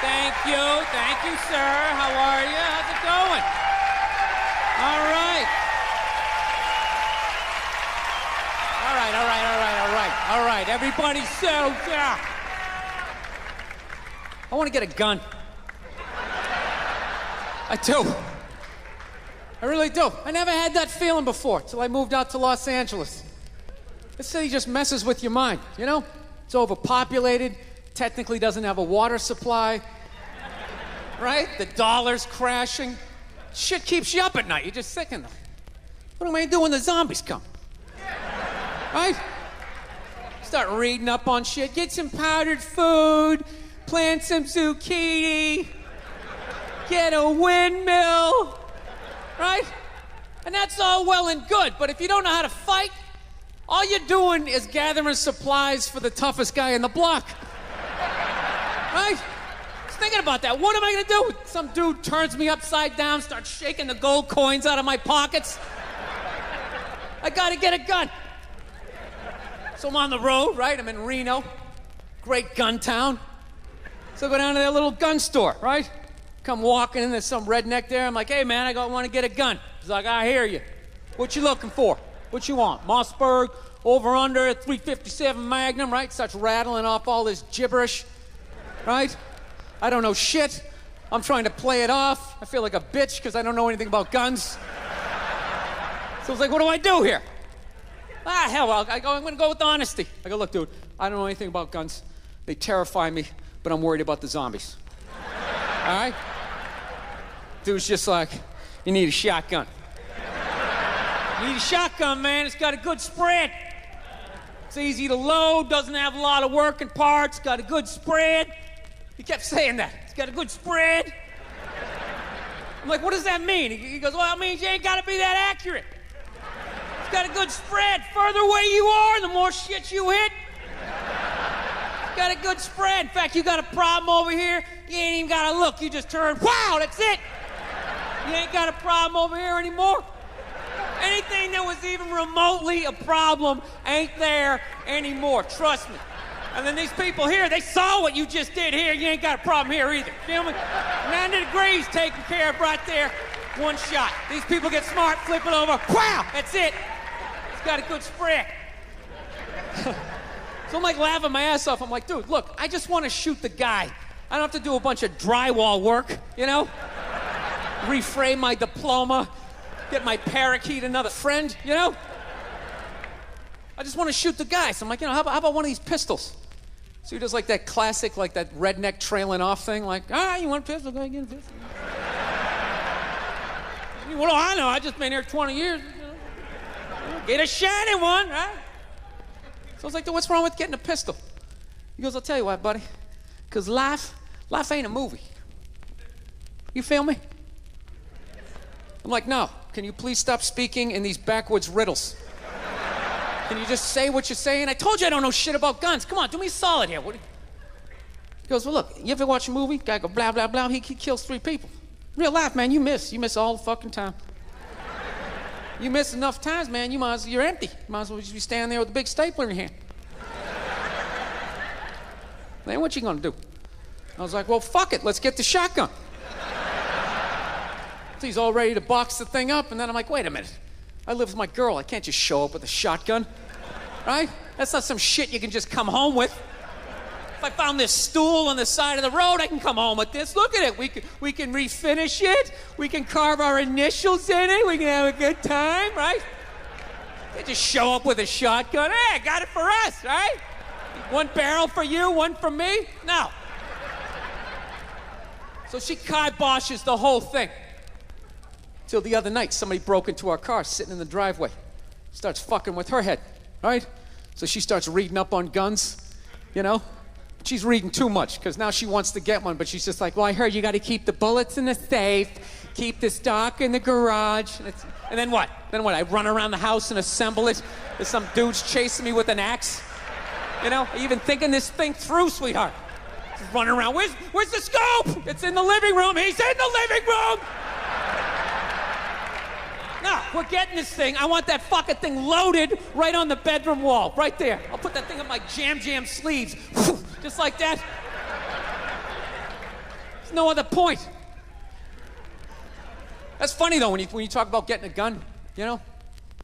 Thank you, sir. How are you? How's it going? All right. All right. Everybody settle down. I want to get a gun. I do. I really do. I never had that feeling before till I moved out to Los Angeles. This city just messes with your mind, you know? It's overpopulated, technically doesn't have a water supply, right? The dollar's crashing. Shit keeps you up at night. You're just thinking, what am I gonna do when the zombies come? Right? Start reading up on shit, get some powdered food, plant some zucchini, get a windmill, right? And that's all well and good, but if you don't know how to fight, all you're doing is gathering supplies for the toughest guy in the block. Right? I was thinking about that. What am I gonna do? Some dude turns me upside down, starts shaking the gold coins out of my pockets. I gotta get a gun. So I'm on the road, right? I'm in Reno, great gun town. So I go down to their little gun store, right? Come walking in, there's some redneck there. I'm like, hey man, I want to get a gun. He's like, I hear you. What you looking for? What you want? Mossberg, over under, 357 Magnum, right? Starts rattling off all this gibberish, right? I don't know shit. I'm trying to play it off. I feel like a bitch because I don't know anything about guns. So I was like, what do I do here? Hell, I'm gonna go with honesty. I go, look, dude, I don't know anything about guns. They terrify me, but I'm worried about the zombies. All right? Dude's just like, you need a shotgun. You need a shotgun, man. It's got a good spread. It's easy to load, doesn't have a lot of working parts, got a good spread. He kept saying that. It's got a good spread. I'm like, what does that mean? He goes, well, it means you ain't gotta be that accurate. It's got a good spread. Further away you are, the more shit you hit. It's got a good spread. In fact, you got a problem over here, you ain't even gotta look. You just turn, wow, that's it. You ain't got a problem over here anymore. Anything that was even remotely a problem ain't there anymore, trust me. And then these people here, they saw what you just did here, you ain't got a problem here either, feel me? 90 degrees taken care of right there, one shot. These people get smart, flip it over, wow, that's it. It's got a good spread. So I'm like laughing my ass off, I'm like, dude, look, I just want to shoot the guy. I don't have to do a bunch of drywall work, you know? Reframe my diploma, get my parakeet another friend, you know? I just want to shoot the guy. So I'm like, you know, how about one of these pistols? So he does like that classic, like that redneck trailing off thing, like, you want a pistol? Go ahead, get a pistol. What do I know? I just been here 20 years. You know? Get a shiny one, right? So I was like, what's wrong with getting a pistol? He goes, I'll tell you what, buddy. Because life ain't a movie. You feel me? I'm like, no. Can you please stop speaking in these backwoods riddles? Can you just say what you're saying? I told you I don't know shit about guns. Come on, do me a solid here. He goes, well, look, you ever watch a movie? Guy go blah, blah, blah. He kills 3 people. Real life, man, you miss. You miss all the fucking time. You miss enough times, man, you're empty. You might as well just be standing there with a big stapler in your hand. Then what you gonna do? I was like, well, fuck it, let's get the shotgun. So he's all ready to box the thing up, and then I'm like, wait a minute. I live with my girl, I can't just show up with a shotgun, right? That's not some shit you can just come home with. If I found this stool on the side of the road, I can come home with this. Look at it. We can refinish it. We can carve our initials in it. We can have a good time, right? They just show up with a shotgun. Hey, I got it for us, right? One barrel for you, one for me? No. So she kiboshes the whole thing. Till the other night, somebody broke into our car, sitting in the driveway. Starts fucking with her head, right? So she starts reading up on guns, you know? She's reading too much, because now she wants to get one, but she's just like, well, I heard you got to keep the bullets in the safe, keep the stock in the garage. And then what? I run around the house and assemble it. There's some dudes chasing me with an axe. You know, even thinking this thing through, sweetheart. Just running around. Where's the scope? It's in the living room. He's in the living room. No, we're getting this thing. I want that fucking thing loaded right on the bedroom wall, right there. I'll put that thing up my jam sleeves, just like that. There's no other point. That's funny though when you talk about getting a gun, you know?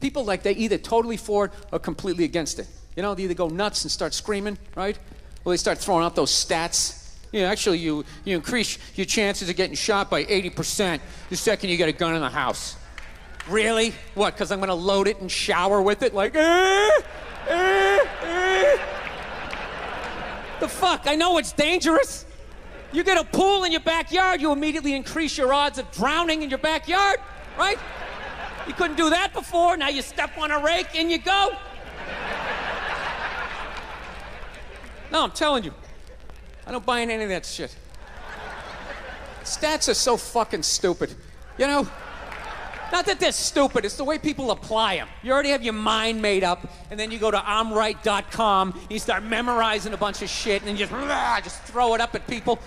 People like they either totally for it or completely against it. You know, they either go nuts and start screaming, right? Or they start throwing out those stats. Yeah, actually you increase your chances of getting shot by 80% the second you get a gun in the house. Really? What, because I'm gonna load it and shower with it like, The fuck? I know it's dangerous. You get a pool in your backyard, you immediately increase your odds of drowning in your backyard, right? You couldn't do that before, now you step on a rake and you go. No, I'm telling you, I don't buy into any of that shit. Stats are so fucking stupid, you know? Not that they're stupid, it's the way people apply them. You already have your mind made up, and then you go to I'mRight.com, and you start memorizing a bunch of shit, and then just throw it up at people.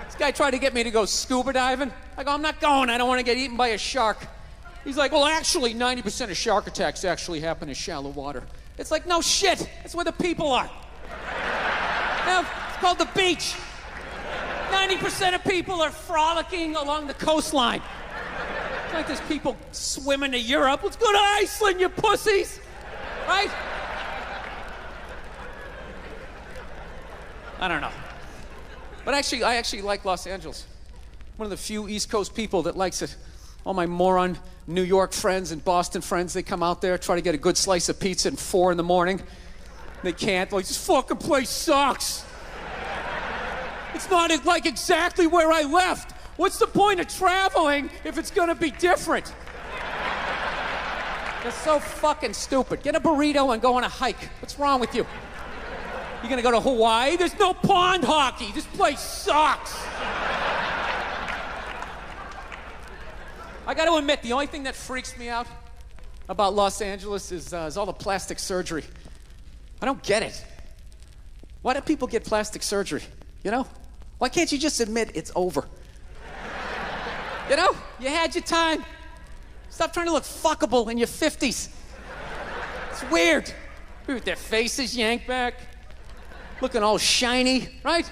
This guy tried to get me to go scuba diving. I go, I'm not going, I don't want to get eaten by a shark. He's like, well, actually, 90% of shark attacks actually happen in shallow water. It's like, no shit, that's where the people are. Now, it's called the beach. 90% of people are frolicking along the coastline. It's like there's people swimming to Europe. Let's go to Iceland, you pussies! Right? I don't know. But actually, I actually like Los Angeles. One of the few East Coast people that likes it. All my moron New York friends and Boston friends, they come out there, try to get a good slice of pizza at 4 in the morning. They can't. Like, this fucking place sucks. It's not like exactly where I left. What's the point of traveling if it's gonna be different? They're so fucking stupid. Get a burrito and go on a hike. What's wrong with you? You gonna go to Hawaii? There's no pond hockey. This place sucks. I gotta admit, the only thing that freaks me out about Los Angeles is all the plastic surgery. I don't get it. Why do people get plastic surgery? You know? Why can't you just admit it's over? You know? You had your time. Stop trying to look fuckable in your 50s. It's weird. With their faces yanked back, looking all shiny, right?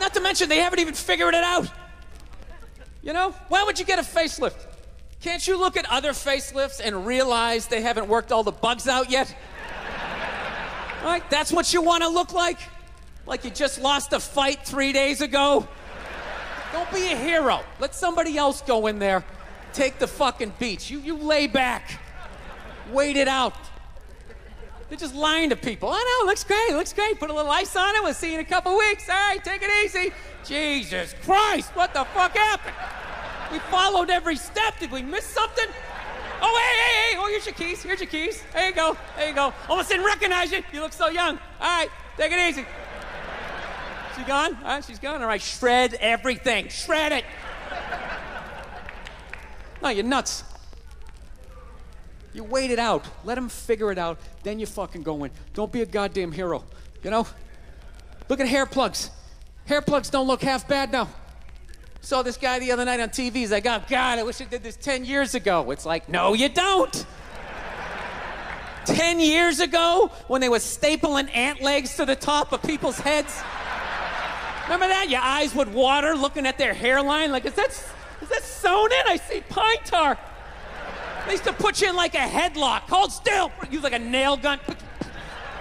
Not to mention they haven't even figured it out. You know? Why would you get a facelift? Can't you look at other facelifts and realize they haven't worked all the bugs out yet? Right? That's what you want to look like? Like you just lost a fight 3 days ago? Don't be a hero. Let somebody else go in there. Take the fucking beach. You lay back. Wait it out. They're just lying to people. Oh, no, looks great. Put a little ice on it. We'll see you in a couple weeks. All right, take it easy. Jesus Christ, what the fuck happened? We followed every step. Did we miss something? Oh, hey. Oh, here's your keys. There you go. Almost didn't recognize you. You look so young. All right, take it easy. She gone? All right, she's gone. All right, shred everything. Shred it. No, you're nuts. You wait it out. Let them figure it out. Then you fucking go in. Don't be a goddamn hero. You know? Look at hair plugs. Hair plugs don't look half bad now. Saw this guy the other night on TV. He's like, oh, God, I wish I did this 10 years ago. It's like, no, you don't. 10 years ago, when they were stapling ant legs to the top of people's heads. Remember that? Your eyes would water looking at their hairline. Like, is that sewn in? I see pine tar. They used to put you in like a headlock. Hold still. Use like a nail gun.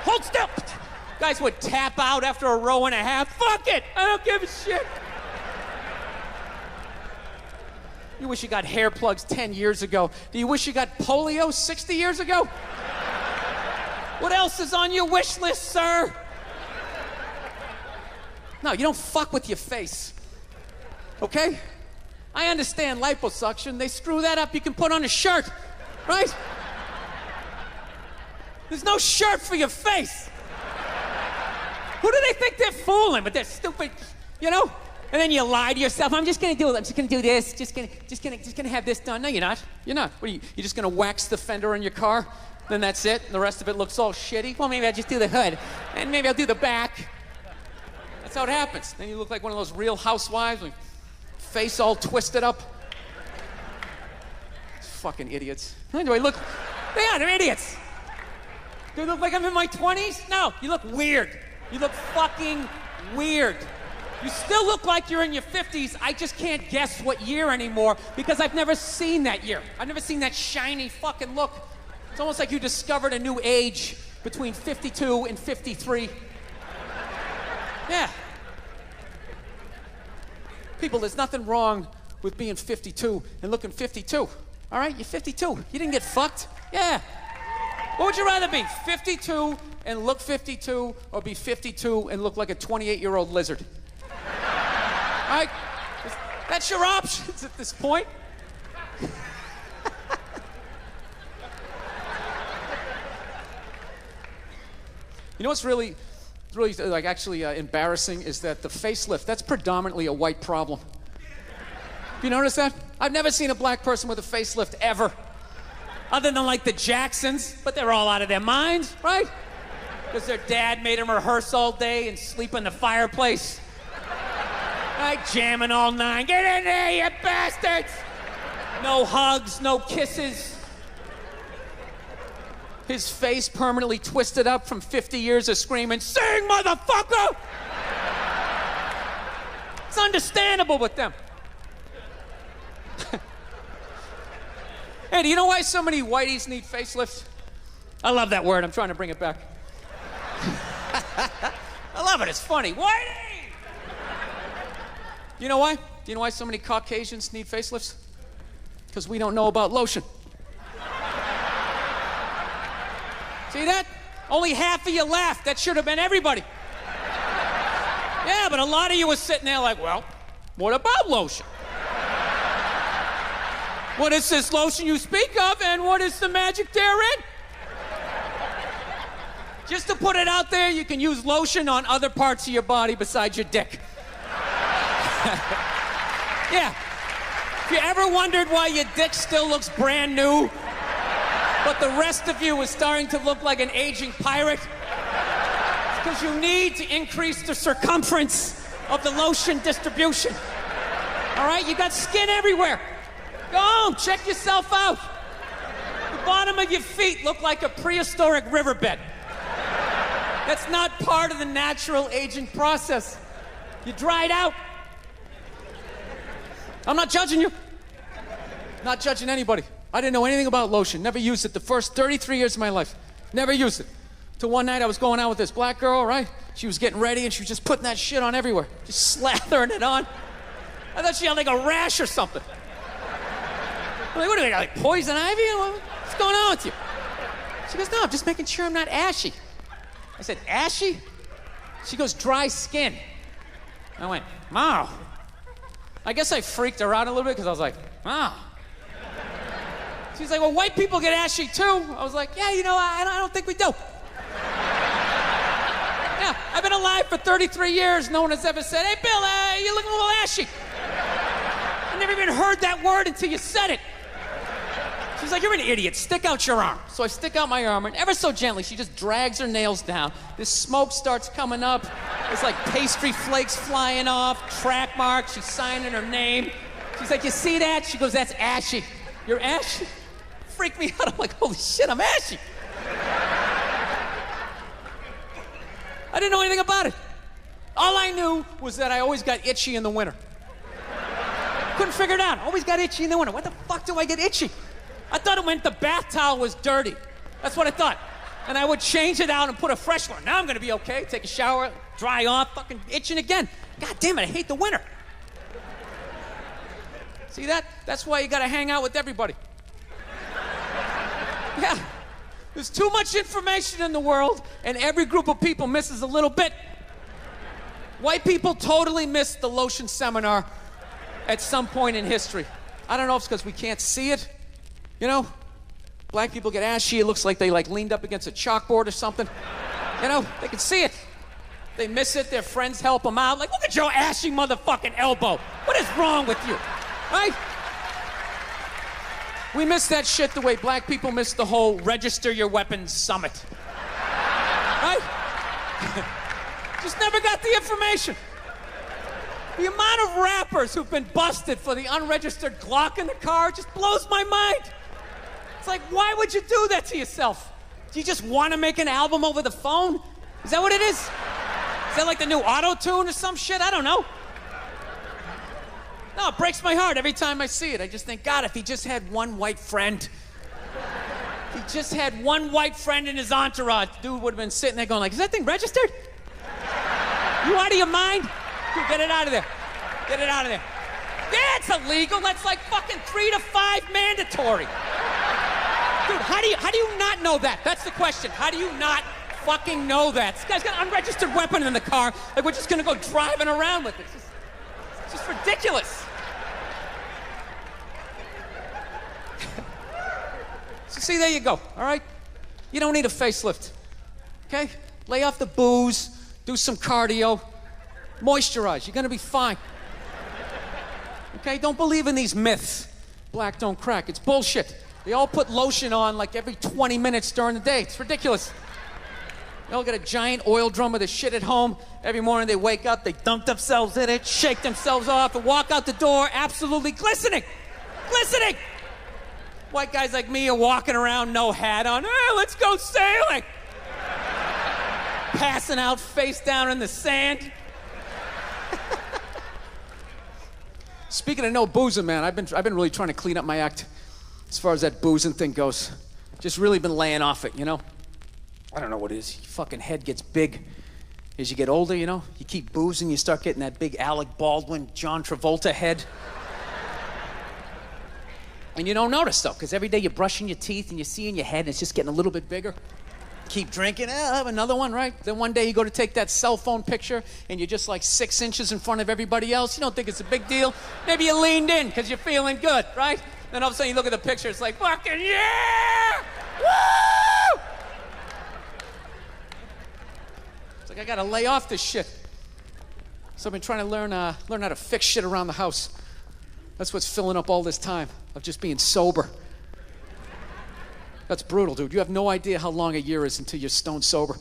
Hold still. Guys would tap out after a row and a half. Fuck it. I don't give a shit. You wish you got hair plugs 10 years ago. Do you wish you got polio 60 years ago? What else is on your wish list, sir? No, you don't fuck with your face. Okay? I understand liposuction. They screw that up. You can put on a shirt, right? There's no shirt for your face. Who do they think they're fooling with their stupid, you know? And then you lie to yourself. I'm just gonna do it. I'm just gonna do this. Just gonna have this done. No, you're not. You're not. What are you? You're just gonna wax the fender on your car? Then that's it. And the rest of it looks all shitty. Well, maybe I'll just do the hood, and maybe I'll do the back. That's how it happens. Then you look like one of those Real Housewives, with face all twisted up. Fucking idiots. Do I look? Yeah, they're idiots. Do I look like I'm in my 20s? No, you look weird. You look fucking weird. You still look like you're in your 50s. I just can't guess what year anymore because I've never seen that year. I've never seen that shiny fucking look. It's almost like you discovered a new age between 52 and 53. Yeah. People, there's nothing wrong with being 52 and looking 52. All right? You're 52. You didn't get fucked. Yeah. What would you rather be? 52 and look 52, or be 52 and look like a 28-year-old lizard? All right? That's your options at this point. You know what's really like actually embarrassing is that the facelift, that's predominantly a white problem. Have you noticed that? I've never seen a black person with a facelift ever. Other than like the Jacksons, but they're all out of their minds, right? Because their dad made them rehearse all day and sleep in the fireplace. Right, jamming all night. Get in there, you bastards! No hugs, no kisses. His face permanently twisted up from 50 years of screaming, "Sing, motherfucker!" It's understandable with them. Hey, do you know why so many whiteys need facelifts? I love that word. I'm trying to bring it back. I love it. It's funny. Whitey! You know why? Do you know why so many Caucasians need facelifts? Because we don't know about lotion. See that? Only half of you laughed. That should have been everybody. Yeah, but a lot of you were sitting there like, well, what about lotion? What is this lotion you speak of, and what is the magic therein? Just to put it out there, you can use lotion on other parts of your body besides your dick. Yeah. If you ever wondered why your dick still looks brand new, but the rest of you is starting to look like an aging pirate, it's because you need to increase the circumference of the lotion distribution. All right? You got skin everywhere. Go home, check yourself out. The bottom of your feet look like a prehistoric riverbed. That's not part of the natural aging process. You dried out. I'm not judging you. Not judging anybody. I didn't know anything about lotion. Never used it the first 33 years of my life. Never used it. Till one night I was going out with this black girl, right? She was getting ready and she was just putting that shit on everywhere. Just slathering it on. I thought she had like a rash or something. I'm like, what do you got, like poison ivy? What's going on with you? She goes, no, I'm just making sure I'm not ashy. I said, ashy? She goes, dry skin. I went, wow. I guess I freaked her out a little bit because I was like, wow. She's like, well, white people get ashy too. I was like, yeah, you know, I don't think we do. Yeah, I've been alive for 33 years. No one has ever said, hey, Bill, you're looking a little ashy. I never even heard that word until you said it. She's like, you're an idiot. Stick out your arm. So I stick out my arm, and ever so gently, she just drags her nails down. This smoke starts coming up. There's like pastry flakes flying off, track marks. She's signing her name. She's like, you see that? She goes, that's ashy. You're ashy? Freaked me out. I'm like, holy shit, I'm ashy. I didn't know anything about it. All I knew was that I always got itchy in the winter. Couldn't figure it out. Always got itchy in the winter. What the fuck do I get itchy? I thought it meant the bath towel was dirty. That's what I thought. And I would change it out and put a fresh one. Now I'm gonna be okay. Take a shower, dry off, fucking itching again. God damn it, I hate the winter. See that? That's why you gotta hang out with everybody. Yeah. There's too much information in the world, and every group of people misses a little bit. White people totally missed the lotion seminar at some point in history. I don't know if it's because we can't see it. You know, black people get ashy. It looks like they like leaned up against a chalkboard or something. You know, they can see it. They miss it. Their friends help them out. Like, look at your ashy motherfucking elbow. What is wrong with you? Right? We miss that shit the way black people miss the whole register your weapons summit. Right? Just never got the information. The amount of rappers who've been busted for the unregistered Glock in the car just blows my mind. It's like, why would you do that to yourself? Do you just want to make an album over the phone? Is that what it is? Is that like the new auto-tune or some shit? I don't know. No, it breaks my heart every time I see it. I just think, God, if he just had one white friend. If he just had one white friend in his entourage, dude would have been sitting there going like, is that thing registered? You out of your mind? Dude, get it out of there. Get it out of there. Yeah, it's illegal. That's like fucking 3 to 5 mandatory. Dude, how do you not know that? That's the question. How do you not fucking know that? This guy's got an unregistered weapon in the car. Like, we're just gonna go driving around with it. It's just ridiculous. So see, there you go, all right? You don't need a facelift, okay? Lay off the booze, do some cardio, moisturize. You're gonna be fine. Okay, don't believe in these myths. Black don't crack, it's bullshit. They all put lotion on like every 20 minutes during the day. It's ridiculous. They all got a giant oil drum of the shit at home. Every morning they wake up, they dunk themselves in it, shake themselves off, and walk out the door absolutely glistening. Glistening! White guys like me are walking around, no hat on. Hey, let's go sailing! Passing out face down in the sand. Speaking of no boozing, man, I've been really trying to clean up my act as far as that boozing thing goes. Just really been laying off it, you know? I don't know what it is. Your fucking head gets big as you get older, you know? You keep boozing, you start getting that big Alec Baldwin, John Travolta head. And you don't notice, though, because every day you're brushing your teeth and you see in your head and it's just getting a little bit bigger. Keep drinking, I'll have another one, right? Then one day you go to take that cell phone picture and you're just like 6 inches in front of everybody else. You don't think it's a big deal. Maybe you leaned in because you're feeling good, right? Then all of a sudden you look at the picture, it's like, fucking yeah! Woo! It's like, I gotta lay off this shit. So I've been trying to learn how to fix shit around the house. That's what's filling up all this time of just being sober. That's brutal, dude. You have no idea how long a year is until you're stone sober.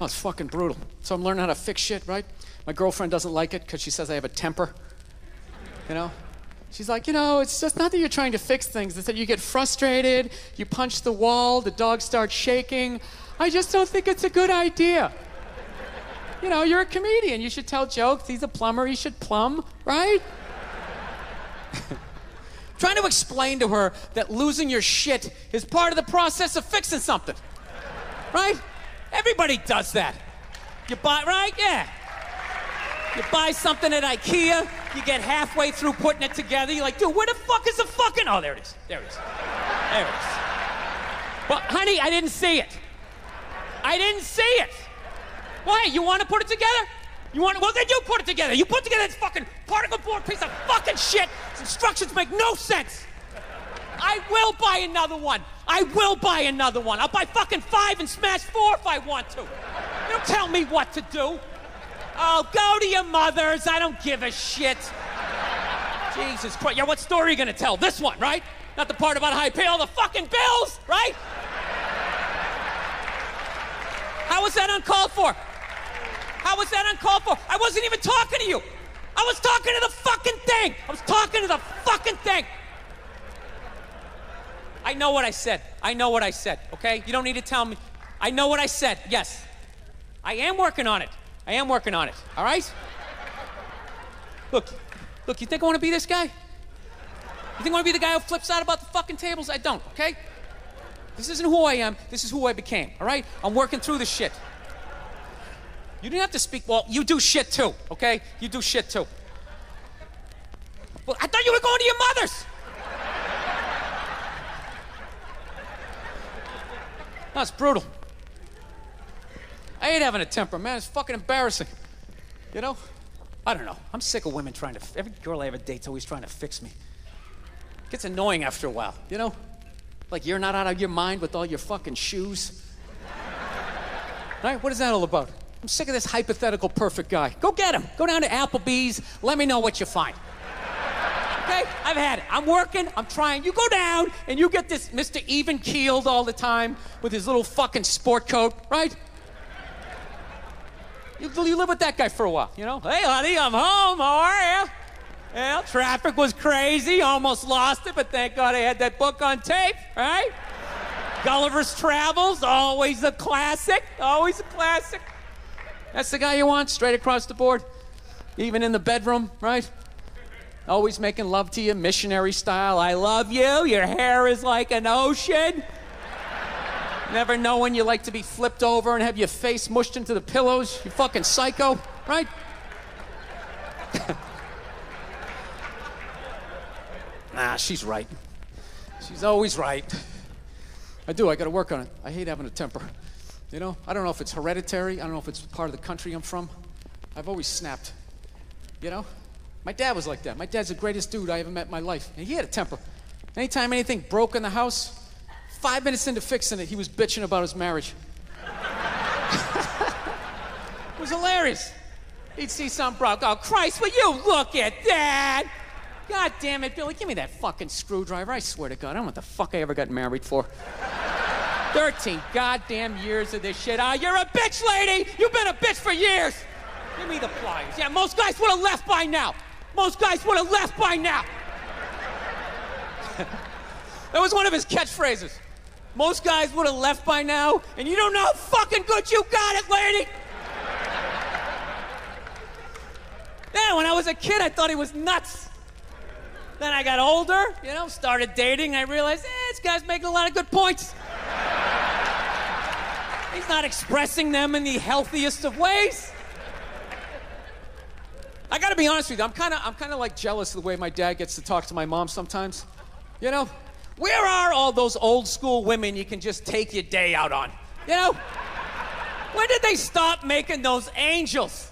Oh, it's fucking brutal. So I'm learning how to fix shit, right? My girlfriend doesn't like it because she says I have a temper. You know? She's like, you know, it's just not that you're trying to fix things. It's that you get frustrated, you punch the wall, the dog starts shaking. I just don't think it's a good idea. You know, you're a comedian. You should tell jokes. He's a plumber. He should plumb, right? Trying to explain to her that losing your shit is part of the process of fixing something. Right? Everybody does that. You buy, right? Yeah. You buy something at IKEA, you get halfway through putting it together, you're like, dude, where the fuck is the fucking... Oh, there it is. There it is. There it is. Well, honey, I didn't see it. I didn't see it. Why? You want to put it together? You want to... Well, then you put it together. You put together this fucking particle board piece of fucking shit. Its instructions make no sense. I will buy another one. I will buy another one. I'll buy fucking 5 and smash 4 if I want to. You don't tell me what to do. Oh, go to your mother's. I don't give a shit. Jesus Christ. Yeah, what story are you gonna tell? This one, right? Not the part about how I pay all the fucking bills, right? How was that uncalled for? How was that uncalled for? I wasn't even talking to you. I was talking to the fucking thing. I was talking to the fucking thing. I know what I said. I know what I said, okay? You don't need to tell me. I know what I said, yes. I am working on it. I am working on it, all right? Look, you think I want to be this guy? You think I want to be the guy who flips out about the fucking tables? I don't, okay? This isn't who I am. This is who I became, all right? I'm working through this shit. You didn't have to speak, well, you do shit too, okay? You do shit too. Well, I thought you were going to your mother's. No, it's brutal. I hate having a temper, man. It's fucking embarrassing. You know? I don't know. I'm sick of women trying to... Every girl I ever date's always trying to fix me. It gets annoying after a while, you know? Like you're not out of your mind with all your fucking shoes. Right? What is that all about? I'm sick of this hypothetical perfect guy. Go get him. Go down to Applebee's. Let me know what you find. Okay? I've had it. I'm working. I'm trying. You go down and you get this Mr. Even-keeled all the time with his little fucking sport coat, right? You live with that guy for a while, you know? Hey, honey, I'm home. How are you? Well, traffic was crazy. Almost lost it, but thank God I had that book on tape, right? Gulliver's Travels, always a classic. Always a classic. That's the guy you want, straight across the board. Even in the bedroom, right? Always making love to you, missionary style. I love you, your hair is like an ocean. Never know when you like to be flipped over and have your face mushed into the pillows. You fucking psycho, right? Nah, she's right. She's always right. I gotta work on it. I hate having a temper. You know, I don't know if it's hereditary. I don't know if it's part of the country I'm from. I've always snapped. You know? My dad was like that. My dad's the greatest dude I ever met in my life. And he had a temper. Anytime anything broke in the house, 5 minutes into fixing it, he was bitching about his marriage. It was hilarious. He'd see something broke. Oh, Christ, will you look at that? God damn it, Billy, give me that fucking screwdriver. I swear to God, I don't know what the fuck I ever got married for. 13 goddamn years of this shit. You're a bitch, lady! You've been a bitch for years! Give me the pliers. Yeah, most guys would have left by now. Most guys would have left by now. That was one of his catchphrases. Most guys would have left by now, and you don't know how fucking good you got it, lady! Yeah, when I was a kid, I thought he was nuts. Then I got older, you know, started dating, and I realized, this guy's making a lot of good points. He's not expressing them in the healthiest of ways. I gotta be honest with you, I'm kind of like jealous of the way my dad gets to talk to my mom sometimes. You know, where are all those old school women you can just take your day out on? You know? When did they stop making those angels?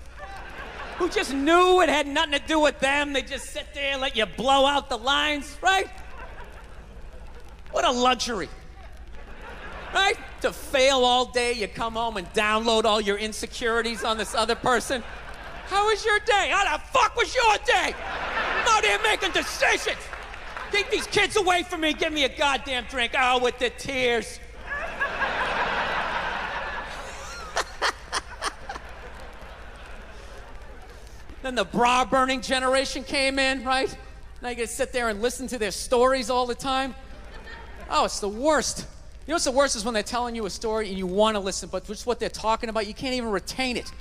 Who just knew it had nothing to do with them. They just sit there and let you blow out the lines, right? What a luxury. Right? To fail all day, you come home and download all your insecurities on this other person. How was your day? How the fuck was your day? I'm out here making decisions. Keep these kids away from me. Give me a goddamn drink. Oh, with the tears. Then the bra-burning generation came in, right? Now you gotta sit there and listen to their stories all the time. Oh, it's the worst. You know what's the worst is when they're telling you a story and you want to listen, but just what they're talking about, you can't even retain it.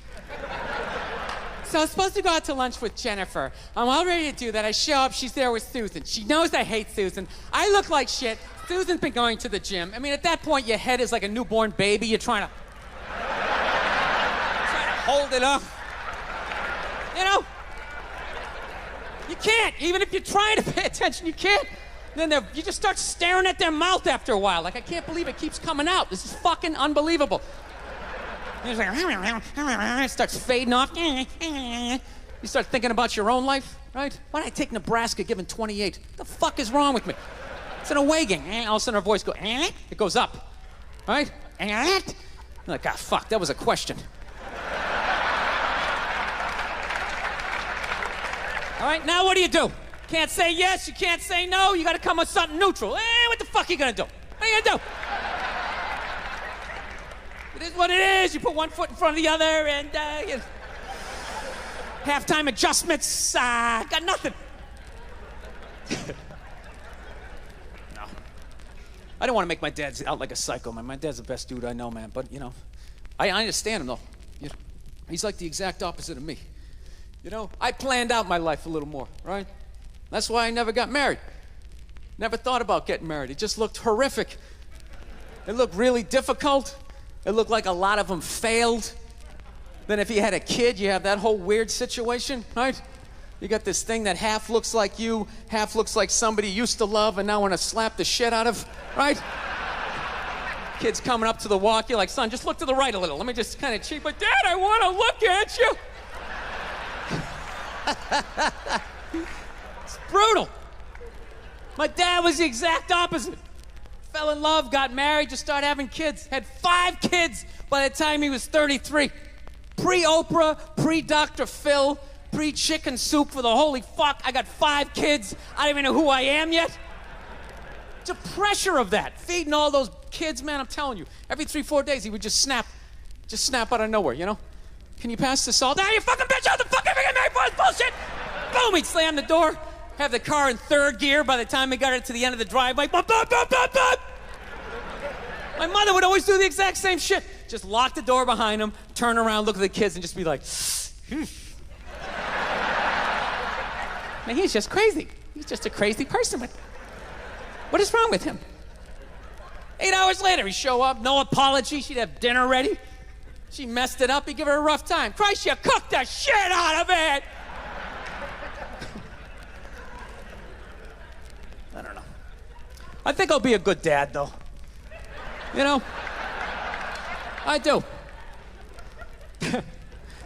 So I was supposed to go out to lunch with Jennifer. I'm all ready to do that. I show up, she's there with Susan. She knows I hate Susan. I look like shit. Susan's been going to the gym. I mean, at that point, your head is like a newborn baby. You're trying to hold it up. You know? You can't. Even if you're trying to pay attention, you can't. Then you just start staring at their mouth after a while. Like, I can't believe it keeps coming out. This is fucking unbelievable. It's like, it starts fading off. You start thinking about your own life, right? Why did I take Nebraska given 28? What the fuck is wrong with me? It's an away game. All of a sudden, our voice goes, it goes up, right? You're like, fuck, that was a question. All right, now what do? Can't say yes, you can't say no, you gotta come with something neutral. What the fuck are you gonna do? What are you gonna do? It is what it is. You put one foot in front of the other and, you know, halftime adjustments, got nothing. No. I don't want to make my dad out like a psycho, man. My dad's the best dude I know, man. But, you know, I understand him, though. You know, he's like the exact opposite of me. You know, I planned out my life a little more, right? That's why I never got married. Never thought about getting married. It just looked horrific. It looked really difficult. It looked like a lot of them failed. Then if you had a kid, you have that whole weird situation, right? You got this thing that half looks like you, half looks like somebody you used to love and now want to slap the shit out of, right? Kid's coming up to the walk, you're like, son, just look to the right a little. Let me just kind of cheat, but Dad, I want to look at you. It's brutal. My dad was the exact opposite. Fell in love, got married, just started having kids. Had 5 kids by the time he was 33. Pre-Oprah, pre-Dr. Phil, pre-chicken soup for the holy fuck. I got 5 kids. I don't even know who I am yet. The pressure of that, feeding all those kids, man, I'm telling you. Every 3-4 days, he would just snap out of nowhere, you know? Can you pass the salt? You fucking bitch, how the fuck am I getting married for this bullshit? Boom, he'd slam the door, have the car in 3rd gear by the time we got it to the end of the driveway. Bop, bop, bop, bop, bop. My mother would always do the exact same shit. Just lock the door behind him, turn around, look at the kids, and just be like, man, he's just crazy. He's just a crazy person. What is wrong with him? 8 hours later, he'd show up, no apology. She'd have dinner ready. She messed it up. He'd give her a rough time. Christ, you cooked the shit out of it! I don't know. I think I'll be a good dad, though. You know? I do.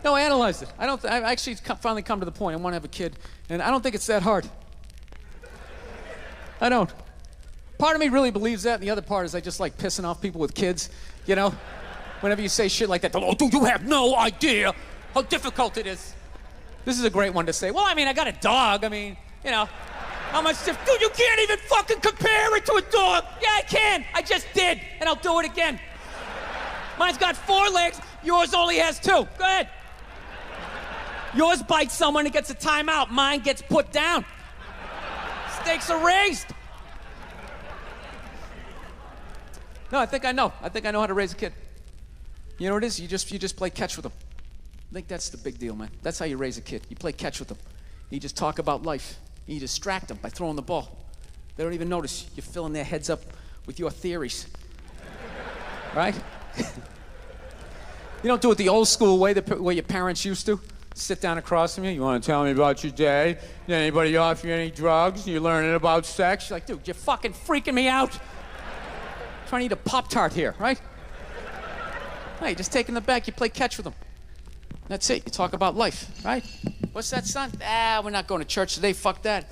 No, I analyzed it. I actually finally come to the point. I want to have a kid, and I don't think it's that hard. I don't. Part of me really believes that, and the other part is I just like pissing off people with kids, you know? Whenever you say shit like that, oh, dude, you have no idea how difficult it is. This is a great one to say. Well, I mean, I got a dog. I mean, you know, how much, dude, you can't even fucking compare it to a dog. Yeah, I can. I just did, and I'll do it again. Mine's got 4 legs. Yours only has 2. Go ahead. Yours bites someone and gets a timeout. Mine gets put down. Stakes are raised. No, I think I know. I think I know how to raise a kid. You know what it is? You just play catch with them. I think that's the big deal, man. That's how you raise a kid. You play catch with them. You just talk about life. You distract them by throwing the ball. They don't even notice. You're filling their heads up with your theories. Right? You don't do it the old school way, the way your parents used to. Sit down across from you. You want to tell me about your day? Did anybody offer you any drugs? You're learning about sex? You're like, dude, you're fucking freaking me out. I'm trying to eat a Pop-Tart here, right? Hey, just take in the back, you play catch with them. That's it, you talk about life, right? What's that, son? We're not going to church today, fuck that.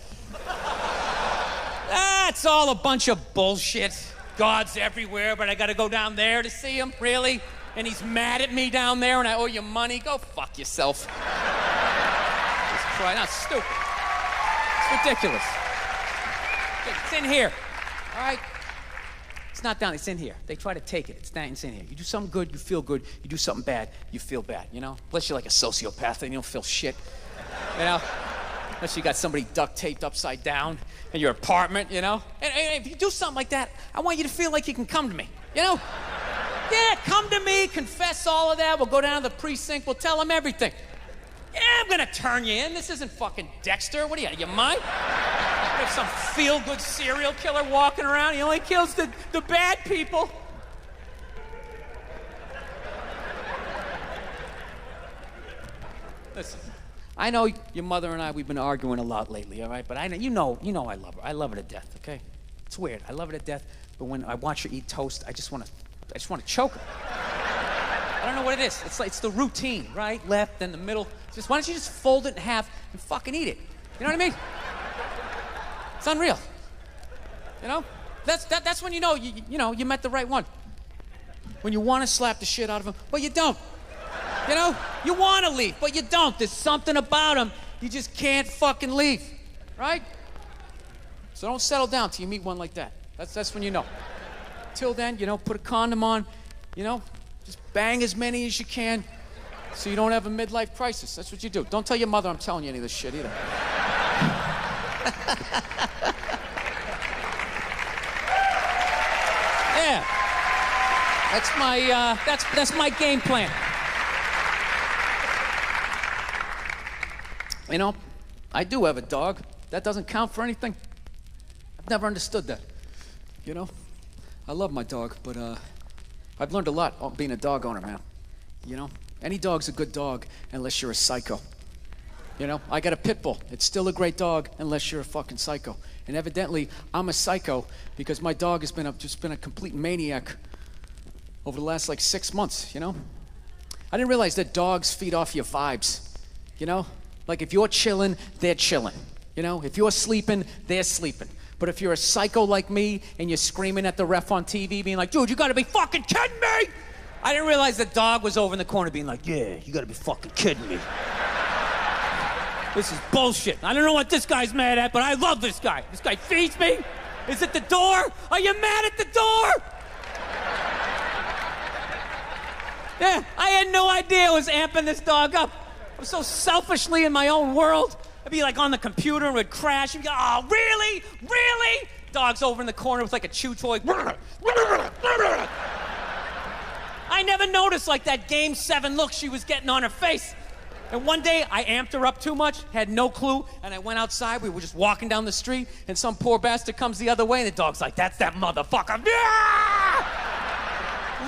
It's all a bunch of bullshit. God's everywhere, but I gotta go down there to see him, really? And he's mad at me down there and I owe you money? Go fuck yourself. Just try, not stupid. It's ridiculous. It's in here, all right? It's not down, it's in here. They try to take it, it's in here. You do something good, you feel good. You do something bad, you feel bad, you know? Unless you're like a sociopath and you don't feel shit, you know? Unless you got somebody duct taped upside down in your apartment, you know? And if you do something like that, I want you to feel like you can come to me, you know? Yeah, come to me, confess all of that. We'll go down to the precinct, we'll tell them everything. Yeah, I'm gonna turn you in. This isn't fucking Dexter. What are you, out of your mind? We have some feel-good serial killer walking around. He only kills the bad people. Listen, I know your mother and I, we've been arguing a lot lately, all right? But I know, you know I love her. I love her to death, okay? It's weird. I love her to death, but when I watch her eat toast, I just want to choke her. I don't know what it is. It's the routine, right? Left, then the middle. Just why don't you just fold it in half and fucking eat it? You know what I mean? It's unreal. You know? That's when you know you met the right one. When you want to slap the shit out of him, but you don't. You know? You want to leave, but you don't. There's something about him you just can't fucking leave, right? So don't settle down till you meet one like that. That's when you know. Till then, you know, put a condom on, you know, just bang as many as you can so you don't have a midlife crisis. That's what you do. Don't tell your mother I'm telling you any of this shit either. Yeah. That's my game plan. You know, I do have a dog. That doesn't count for anything. I've never understood that. You know? I love my dog, but I've learned a lot being a dog owner, man. You know? Any dog's a good dog unless you're a psycho. You know? I got a pit bull. It's still a great dog unless you're a fucking psycho. And evidently, I'm a psycho because my dog has just been a complete maniac over the last, 6 months, you know? I didn't realize that dogs feed off your vibes, you know? Like, if you're chilling, they're chilling, you know? If you're sleeping, they're sleeping. But if you're a psycho like me and you're screaming at the ref on TV being like, dude, you gotta be fucking kidding me! I didn't realize the dog was over in the corner being like, yeah, you gotta be fucking kidding me. This is bullshit. I don't know what this guy's mad at, but I love this guy. This guy feeds me. Is it the door? Are you mad at the door? Yeah, I had no idea I was amping this dog up. I'm so selfishly in my own world. I'd be like on the computer and would crash and go, oh, really? Really? Dog's over in the corner with like a chew toy. I I never noticed like that Game 7 look she was getting on her face. And one day, I amped her up too much, had no clue, and I went outside. We were just walking down the street, and some poor bastard comes the other way, and the dog's like, that's that motherfucker. Yeah!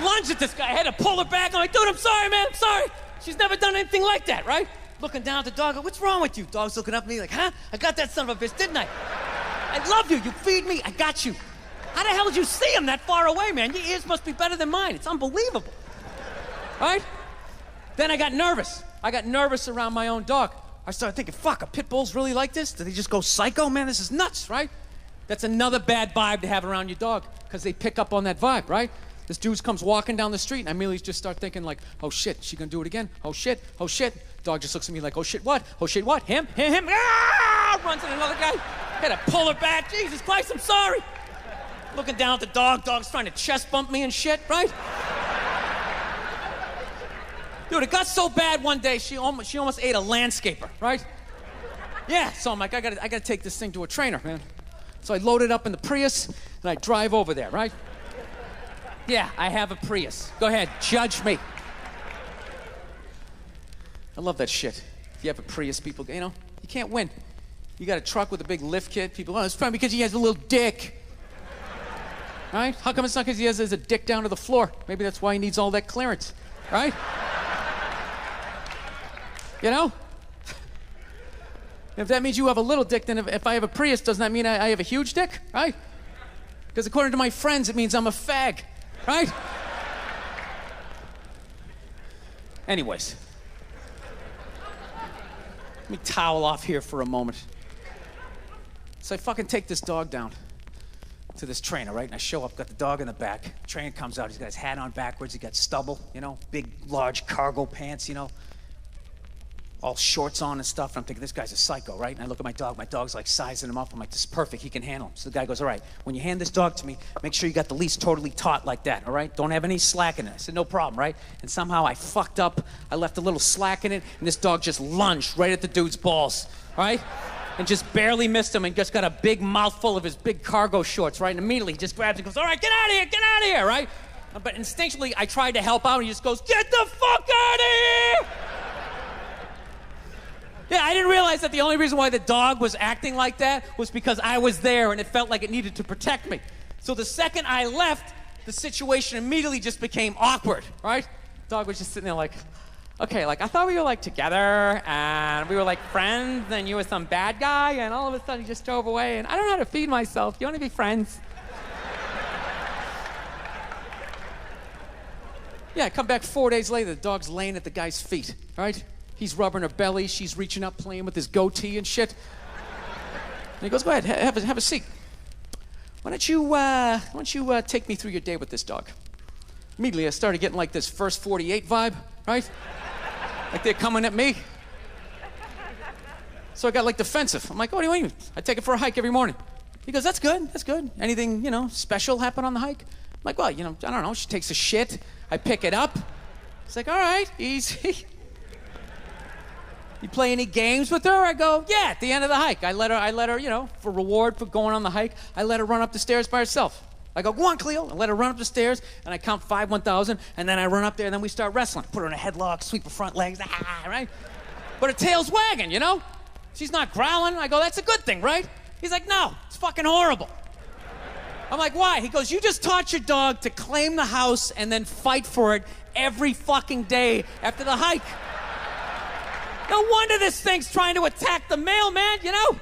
Lunge at this guy. I had to pull her back. I'm like, dude, I'm sorry, man. I'm sorry. She's never done anything like that, right? Looking down at the dog, what's wrong with you? Dog's looking up at me like, huh? I got that son of a bitch, didn't I? I love you. You feed me. I got you. How the hell did you see him that far away, man? Your ears must be better than mine. It's unbelievable. Right? Then I got nervous. I got nervous around my own dog. I started thinking, fuck, are pit bulls really like this? Do they just go psycho? Man, this is nuts, right? That's another bad vibe to have around your dog, because they pick up on that vibe, right? This dude comes walking down the street, and I immediately just start thinking like, oh shit, she gonna do it again? Oh shit, oh shit. Dog just looks at me like, oh shit, what? Oh shit, what? Him? Ah! Runs at another guy. Had to pull her back. Jesus Christ, I'm sorry. Looking down at the dog. Dog's trying to chest bump me and shit, right? Dude, it got so bad one day, she almost ate a landscaper, right? Yeah, so I'm like, I gotta take this thing to a trainer, man. So I load it up in the Prius, and I drive over there, right? Yeah, I have a Prius. Go ahead, judge me. I love that shit. If you have a Prius, people, you know, you can't win. You got a truck with a big lift kit, people, oh, it's probably because he has a little dick. Right? How come it's not because he has a dick down to the floor? Maybe that's why he needs all that clearance, right? You know? If that means you have a little dick, then if I have a Prius, doesn't that mean I have a huge dick, right? Because according to my friends, it means I'm a fag, right? Anyways. Let me towel off here for a moment. So I fucking take this dog down to this trainer, right? And I show up, got the dog in the back. Trainer comes out, he's got his hat on backwards, he got stubble, you know, big, large cargo pants, you know, all shorts on and stuff. And I'm thinking, this guy's a psycho, right? And I look at my dog's like sizing him up. I'm like, this is perfect, he can handle him. So the guy goes, all right, when you hand this dog to me, make sure you got the leash totally taut like that, all right? Don't have any slack in it. I said, no problem, right? And somehow I fucked up, I left a little slack in it, and this dog just lunged right at the dude's balls, right? And just barely missed him and just got a big mouthful of his big cargo shorts, right? And immediately he just grabs and goes, all right, get out of here, right? But instinctually, I tried to help out, and he just goes, get the fuck out of here! Yeah, I didn't realize that the only reason why the dog was acting like that was because I was there and it felt like it needed to protect me. So the second I left, the situation immediately just became awkward, right? Dog was just sitting there like, okay, like I thought we were like together and we were like friends and you were some bad guy and all of a sudden you just drove away and I don't know how to feed myself. You want to be friends? Yeah, I come back 4 days later, the dog's laying at the guy's feet, right? He's rubbing her belly, she's reaching up, playing with his goatee and shit. And he goes, go ahead, have a seat. Why don't you take me through your day with this dog? Immediately I started getting like this First 48 vibe, right? Like they're coming at me. So I got like defensive. I'm like, oh, what do you mean? I take it for a hike every morning. He goes, that's good. Anything, you know, special happen on the hike? I'm like, well, you know, I don't know. She takes a shit. I pick it up. It's like, all right, easy. You play any games with her? I go, yeah, at the end of the hike. I let her, you know, for reward for going on the hike, I let her run up the stairs by herself. I go, go on, Cleo. I let her run up the stairs, and I count 5 1,000, and then I run up there, and then we start wrestling. Put her in a headlock, sweep her front legs, right? But her tail's wagging, you know? She's not growling. I go, that's a good thing, right? He's like, no, it's fucking horrible. I'm like, why? He goes, you just taught your dog to claim the house and then fight for it every fucking day after the hike. No wonder this thing's trying to attack the mailman, you know?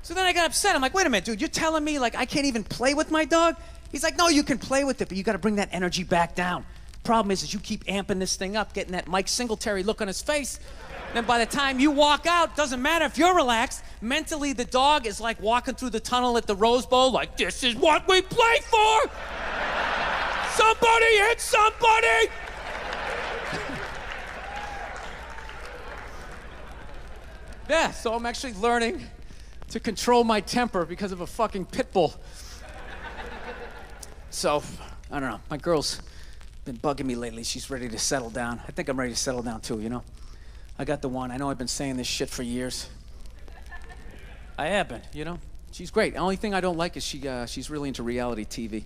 So then I got upset. I'm like, wait a minute, dude, you're telling me like I can't even play with my dog? He's like, no, you can play with it, but you got to bring that energy back down. The problem is you keep amping this thing up, getting that Mike Singletary look on his face. Then by the time you walk out, doesn't matter if you're relaxed, mentally the dog is like walking through the tunnel at the Rose Bowl like, this is what we play for! Somebody hit somebody! Yeah, so I'm actually learning to control my temper because of a fucking pit bull. So, I don't know, my girl's been bugging me lately. She's ready to settle down. I think I'm ready to settle down too, you know? I got the one. I know I've been saying this shit for years. I have been, you know? She's great. The only thing I don't like is she's really into reality TV.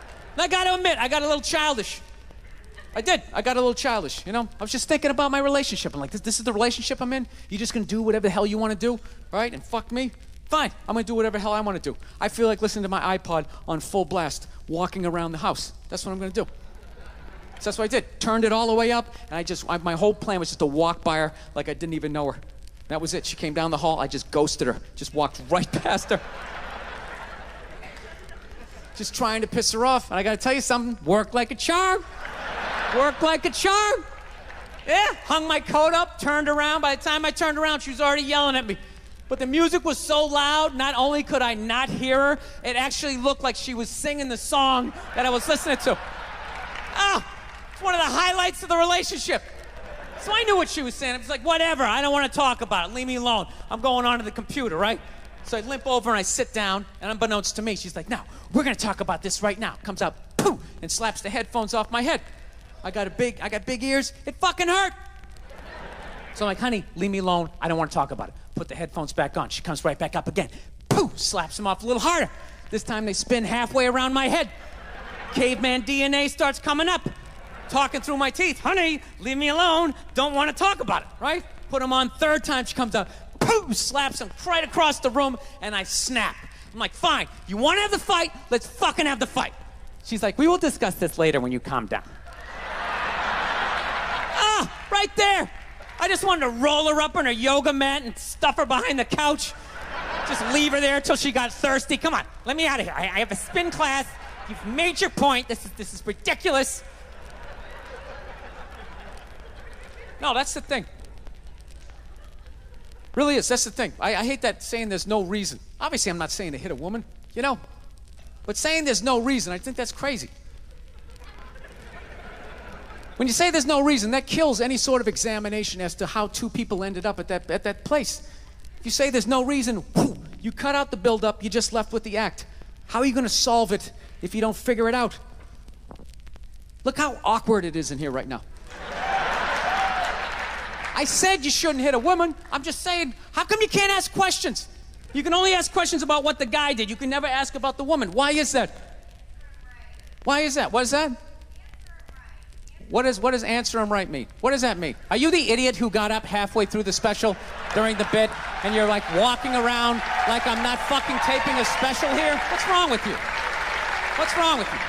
And I got to admit, I got a little childish. I did. I got a little childish, you know? I was just thinking about my relationship. I'm like, this is the relationship I'm in? You just gonna do whatever the hell you wanna do, right? And fuck me? Fine, I'm gonna do whatever the hell I wanna do. I feel like listening to my iPod on full blast, walking around the house. That's what I'm gonna do. So that's what I did. Turned it all the way up, and my whole plan was just to walk by her like I didn't even know her. That was it. She came down the hall, I just ghosted her. Just walked right past her. Just trying to piss her off. And I gotta tell you something, worked like a charm. Worked like a charm. Yeah, hung my coat up, turned around. By the time I turned around, she was already yelling at me. But the music was so loud, not only could I not hear her, it actually looked like she was singing the song that I was listening to. It's one of the highlights of the relationship. So I knew what she was saying. I was like, whatever, I don't want to talk about it. Leave me alone. I'm going onto the computer, right? So I limp over and I sit down, and unbeknownst to me, she's like, now, we're going to talk about this right now. Comes out, poof, and slaps the headphones off my head. I got big ears. It fucking hurt. So I'm like, honey, leave me alone. I don't want to talk about it. Put the headphones back on. She comes right back up again. Poof, slaps them off a little harder. This time they spin halfway around my head. Caveman DNA starts coming up. Talking through my teeth. Honey, leave me alone. Don't want to talk about it, right? Put them on third time. She comes up. Poof, slaps him right across the room, and I snap. I'm like, fine. You want to have the fight? Let's fucking have the fight. She's like, we will discuss this later when you calm down. Right there. I just wanted to roll her up on her yoga mat and stuff her behind the couch. Just leave her there until she got thirsty. Come on, let me out of here. I have a spin class. You've made your point. This is ridiculous. No, that's the thing. Really is. That's the thing. I hate that saying there's no reason. Obviously, I'm not saying to hit a woman, you know? But saying there's no reason, I think that's crazy. When you say there's no reason, that kills any sort of examination as to how two people ended up at that place. If you say there's no reason, whoo, you cut out the build-up, you're just left with the act. How are you going to solve it if you don't figure it out? Look how awkward it is in here right now. I said you shouldn't hit a woman. I'm just saying, how come you can't ask questions? You can only ask questions about what the guy did. You can never ask about the woman. Why is that? Why is that? What is that? What does answer him right mean? What does that mean? Are you the idiot who got up halfway through the special during the bit and you're like walking around like I'm not fucking taping a special here? What's wrong with you? What's wrong with you?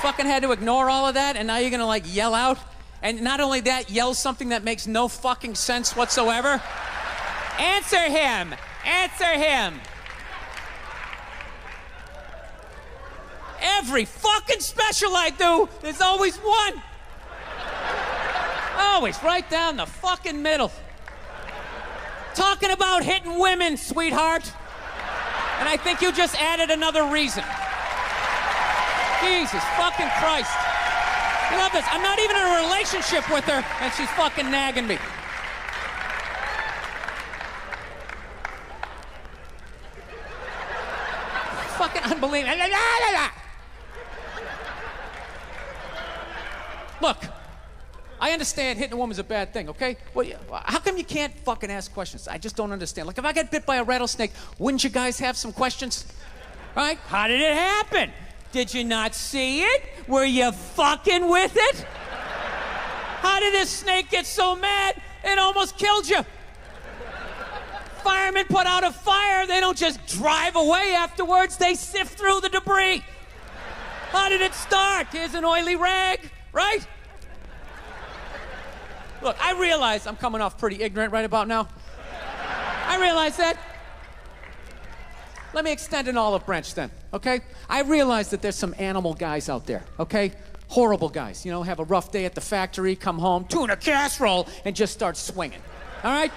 Fucking had to ignore all of that and now you're gonna like yell out? And not only that, yell something that makes no fucking sense whatsoever? Answer him! Answer him! Every fucking special I do, there's always one. Always right down the fucking middle. Talking about hitting women, sweetheart. And I think you just added another reason. Jesus fucking Christ. You love this. I'm not even in a relationship with her, and she's fucking nagging me. Fucking unbelievable. Look, I understand hitting a woman's a bad thing, okay? Well, how come you can't fucking ask questions? I just don't understand. Like, if I get bit by a rattlesnake, wouldn't you guys have some questions? Right? How did it happen? Did you not see it? Were you fucking with it? How did this snake get so mad it almost killed you? Firemen put out a fire, they don't just drive away afterwards, they sift through the debris. How did it start? Here's an oily rag, right? Look, I realize I'm coming off pretty ignorant right about now. I realize that. Let me extend an olive branch then, okay? I realize that there's some animal guys out there, okay? Horrible guys, you know, have a rough day at the factory, come home, tuna casserole, and just start swinging, all right?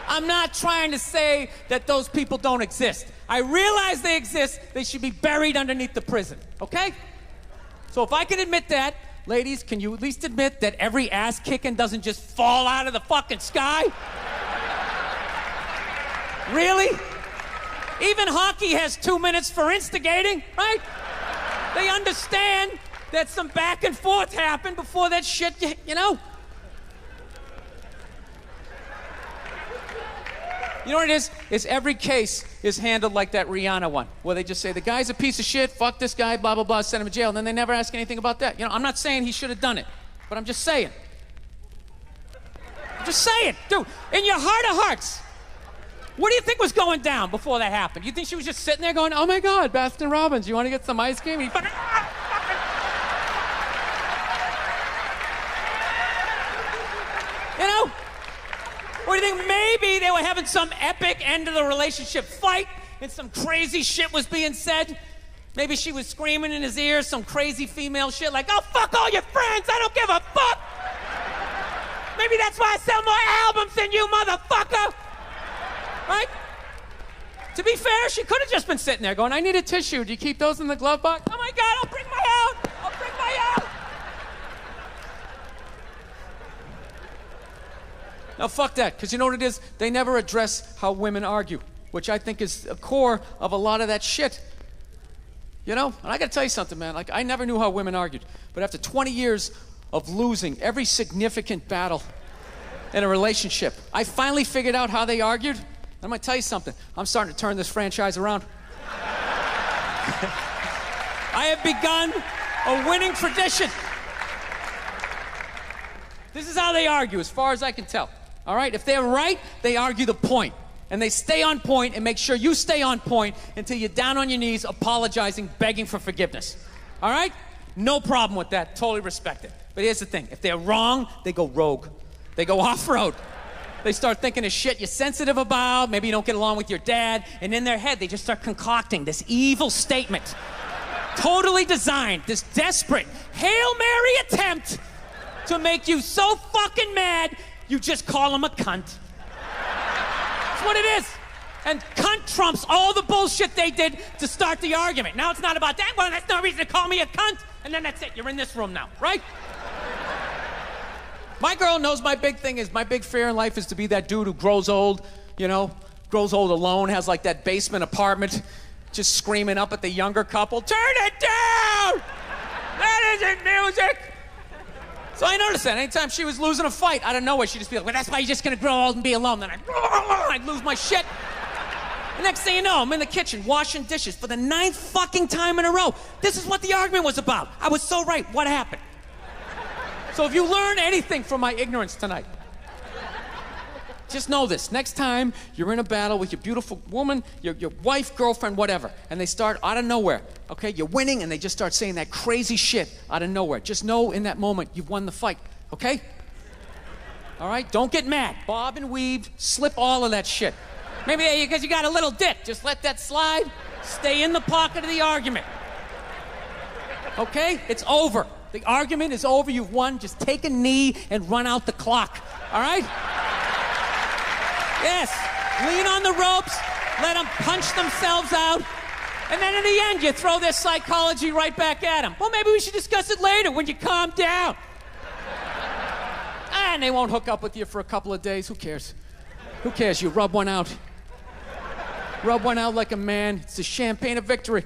I'm not trying to say that those people don't exist. I realize they exist, they should be buried underneath the prison, okay? So if I can admit that, ladies, can you at least admit that every ass kicking doesn't just fall out of the fucking sky? Really? Even hockey has 2 minutes for instigating, right? They understand that some back and forth happened before that shit, you know? You know what it is? Is every case is handled like that Rihanna one, where they just say, the guy's a piece of shit, fuck this guy, blah, blah, blah, send him to jail, and then they never ask anything about that. You know, I'm not saying he should have done it, but I'm just saying. I'm just saying, dude, in your heart of hearts, what do you think was going down before that happened? You think she was just sitting there going, oh my God, Baskin Robbins, you want to get some ice cream? And he fucking, you know? Or do you think maybe they were having some epic end of the relationship fight and some crazy shit was being said? Maybe she was screaming in his ear some crazy female shit like, oh, fuck all your friends, I don't give a fuck. Maybe that's why I sell more albums than you, motherfucker. Right? To be fair, she could have just been sitting there going, I need a tissue. Do you keep those in the glove box? Oh my God, I'll bring my out. I'll bring my out. Now, fuck that, because you know what it is? They never address how women argue, which I think is a core of a lot of that shit. You know? And I gotta tell you something, man. Like, I never knew how women argued, but after 20 years of losing every significant battle in a relationship, I finally figured out how they argued. I'm gonna tell you something. I'm starting to turn this franchise around. I have begun a winning tradition. This is how they argue, as far as I can tell. All right? If they're right, they argue the point. And they stay on point and make sure you stay on point until you're down on your knees, apologizing, begging for forgiveness. All right? No problem with that. Totally respect it. But here's the thing. If they're wrong, they go rogue. They go off-road. They start thinking of shit you're sensitive about. Maybe you don't get along with your dad. And in their head, they just start concocting this evil statement. Totally designed, this desperate Hail Mary attempt to make you so fucking mad, you just call them a cunt. That's what it is. And cunt trumps all the bullshit they did to start the argument. Now it's not about that. Well, that's no reason to call me a cunt. And then that's it. You're in this room now, right? My girl knows my big thing is, my big fear in life is to be that dude who grows old, you know, grows old alone, has like that basement apartment, just screaming up at the younger couple, turn it down! That isn't music! So I noticed that anytime she was losing a fight, out of nowhere, she'd just be like, well, that's why you're just gonna grow old and be alone. Then I'd lose my shit. The next thing you know, I'm in the kitchen washing dishes for the 9th fucking time in a row. This is what the argument was about. I was so right. What happened? So if you learn anything from my ignorance tonight, just know this. Next time you're in a battle with your beautiful woman, your wife, girlfriend, whatever, and they start out of nowhere, okay? You're winning, and they just start saying that crazy shit out of nowhere. Just know in that moment you've won the fight, okay? All right? Don't get mad. Bob and weave, slip all of that shit. Maybe because you got a little dick. Just let that slide. Stay in the pocket of the argument. Okay? It's over. The argument is over. You've won. Just take a knee and run out the clock. All right? Yes. Lean on the ropes. Let them punch themselves out. And then in the end, you throw their psychology right back at them. Well, maybe we should discuss it later when you calm down. And they won't hook up with you for a couple of days. Who cares? Who cares? You rub one out. Rub one out like a man. It's the champagne of victory.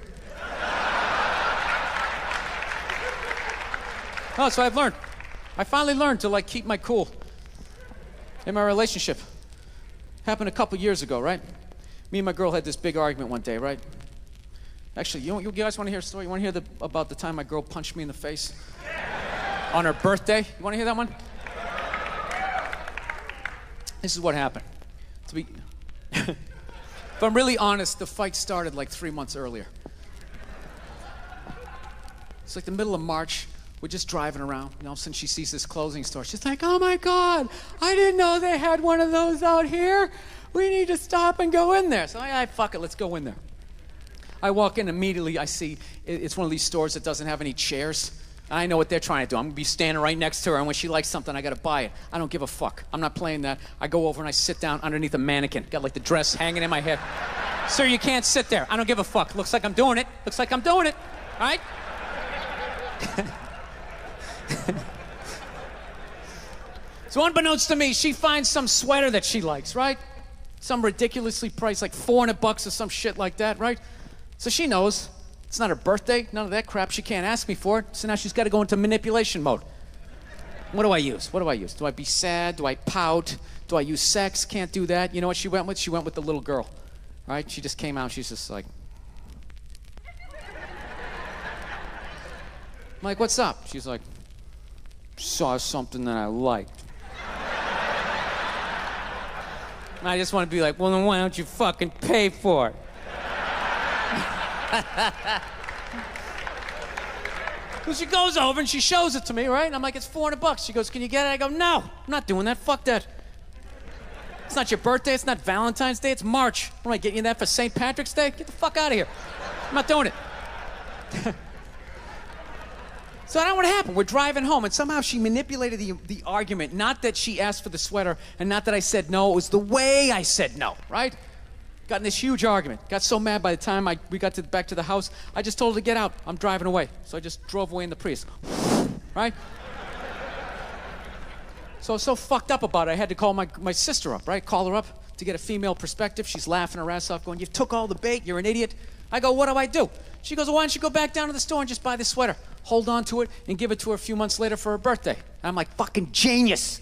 Oh, so I've learned. I finally learned to like keep my cool in my relationship. Happened a couple years ago, right? Me and my girl had this big argument one day, right? Actually, you guys want to hear a story? You want to hear about the time my girl punched me in the face on her birthday? You want to hear that one? This is what happened. If I'm really honest, the fight started like 3 months earlier. It's like the middle of March. We're just driving around. You know, since she sees this clothing store, she's like, oh my God, I didn't know they had one of those out here. We need to stop and go in there. So I fuck it, let's go in there. I walk in immediately, I see it's one of these stores that doesn't have any chairs. I know what they're trying to do. I'm gonna be standing right next to her, and when she likes something, I gotta buy it. I don't give a fuck. I'm not playing that. I go over and I sit down underneath a mannequin. Got like the dress hanging in my head. Sir, you can't sit there. I don't give a fuck. Looks like I'm doing it. Looks like I'm doing it. All right? So unbeknownst to me, she finds some sweater that she likes, right? Some ridiculously priced, like $400 or some shit like that, right? So she knows it's not her birthday, none of that crap. She can't ask me for it. So now she's got to go into manipulation mode. What do I use? What do I use? Do I be sad? Do I pout? Do I use sex? Can't do that. You know what she went with? She went with the little girl. Right? She just came out. She's just like... I'm like, what's up? She's like, saw something that I liked. And I just want to be like, well, then why don't you fucking pay for it? So she goes over and she shows it to me, right? And I'm like, it's $400. She goes, can you get it? I go, no, I'm not doing that. Fuck that. It's not your birthday. It's not Valentine's Day. It's March. What am I getting you that for St. Patrick's Day? Get the fuck out of here. I'm not doing it. So I don't know what happened. We're driving home, and somehow she manipulated the argument. Not that she asked for the sweater, and not that I said no. It was the way I said no, right? Got in this huge argument. Got so mad by the time we got back to the house, I just told her to get out. I'm driving away. So I just drove away in the Prius, right? So I was so fucked up about it, I had to call my sister up, right? Call her up to get a female perspective. She's laughing her ass off, going, you took all the bait, you're an idiot. I go, what do I do? She goes, well, why don't you go back down to the store and just buy the sweater, hold on to it, and give it to her a few months later for her birthday. And I'm like, fucking genius.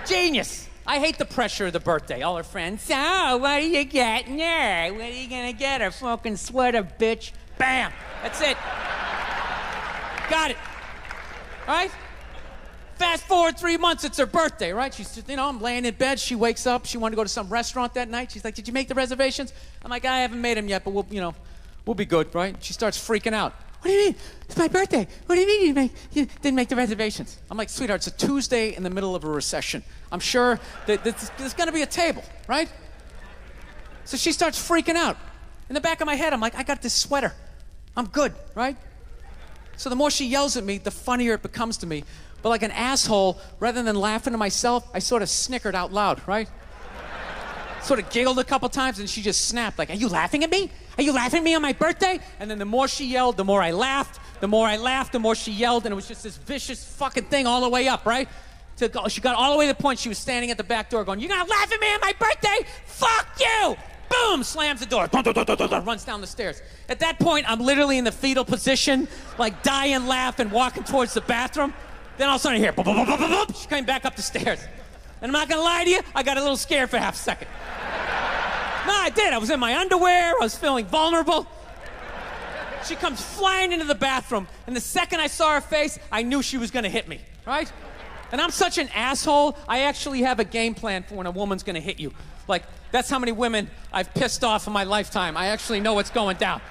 Genius. I hate the pressure of the birthday. All her friends, so what are you getting her? What are you gonna get her? Fucking sweater, bitch. Bam. That's it. Got it. All right? Fast forward 3 months, it's her birthday, right? She's, I'm laying in bed. She wakes up. She wanted to go to some restaurant that night. She's like, did you make the reservations? I'm like, I haven't made them yet, but we'll be good, right? She starts freaking out. What do you mean? It's my birthday. What do you mean you didn't make the reservations? I'm like, sweetheart, it's a Tuesday in the middle of a recession. I'm sure that there's going to be a table, right? So she starts freaking out. In the back of my head, I'm like, I got this sweater. I'm good, right? So the more she yells at me, the funnier it becomes to me. But like an asshole, rather than laughing to myself, I sort of snickered out loud, right? Sort of giggled a couple times, and she just snapped, like, are you laughing at me? Are you laughing at me on my birthday? And then the more she yelled, the more I laughed. The more I laughed, the more she yelled, and it was just this vicious fucking thing all the way up, right? She got all the way to the point she was standing at the back door going, you're gonna laugh at me on my birthday? Fuck you! Boom! Slams the door. Runs down the stairs. At that point, I'm literally in the fetal position, like dying laughing, walking towards the bathroom. Then all of a sudden I hear, she came back up the stairs. And I'm not gonna lie to you, I got a little scared for half a second. No, I did. I was in my underwear. I was feeling vulnerable. She comes flying into the bathroom, and the second I saw her face, I knew she was gonna hit me, right? And I'm such an asshole, I actually have a game plan for when a woman's gonna hit you. Like, that's how many women I've pissed off in my lifetime. I actually know what's going down.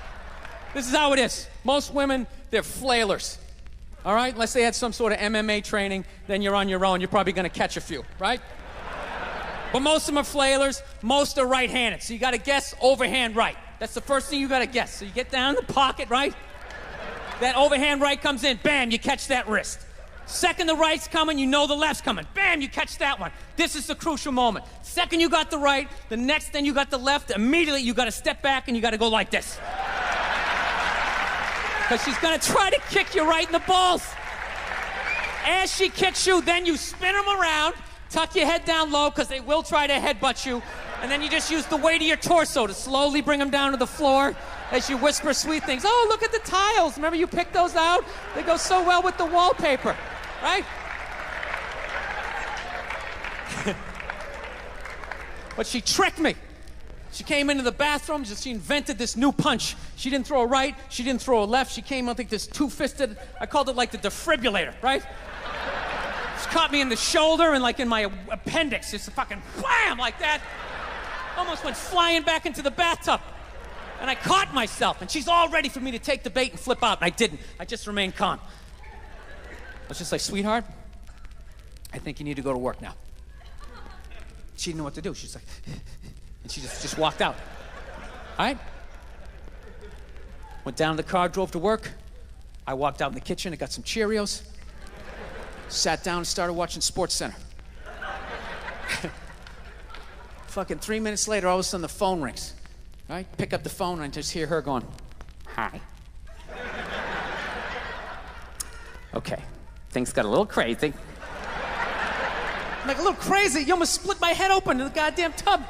This is how it is. Most women, they're flailers. All right? Unless they had some sort of MMA training, then you're on your own. You're probably gonna catch a few, right? But most of them are flailers. Most are right-handed. So you gotta guess overhand right. That's the first thing you gotta guess. So you get down in the pocket, right? That overhand right comes in, bam, you catch that wrist. Second the right's coming, you know the left's coming. Bam, you catch that one. This is the crucial moment. Second you got the right, the next then you got the left, immediately you gotta step back and you gotta go like this. Because she's gonna try to kick you right in the balls. As she kicks you, then you spin them around, tuck your head down low, because they will try to headbutt you, and then you just use the weight of your torso to slowly bring them down to the floor as you whisper sweet things. Oh, look at the tiles. Remember you picked those out? They go so well with the wallpaper, right? But she tricked me. She came into the bathroom, she invented this new punch. She didn't throw a right, she didn't throw a left. She came, I think, this two-fisted, I called it like the defibrillator, right? She caught me in the shoulder and like in my appendix, just a fucking wham, like that. Almost went flying back into the bathtub. And I caught myself, and she's all ready for me to take the bait and flip out, and I didn't. I just remained calm. I was just like, sweetheart, I think you need to go to work now. She didn't know what to do. She's like, and she just walked out. All right? Went down to the car, drove to work. I walked out in the kitchen, I got some Cheerios, sat down and started watching SportsCenter. Fucking 3 minutes later, all of a sudden the phone rings. Right? Pick up the phone and I just hear her going, hi. Okay, things got a little crazy. I'm like, a little crazy? You almost split my head open in the goddamn tub.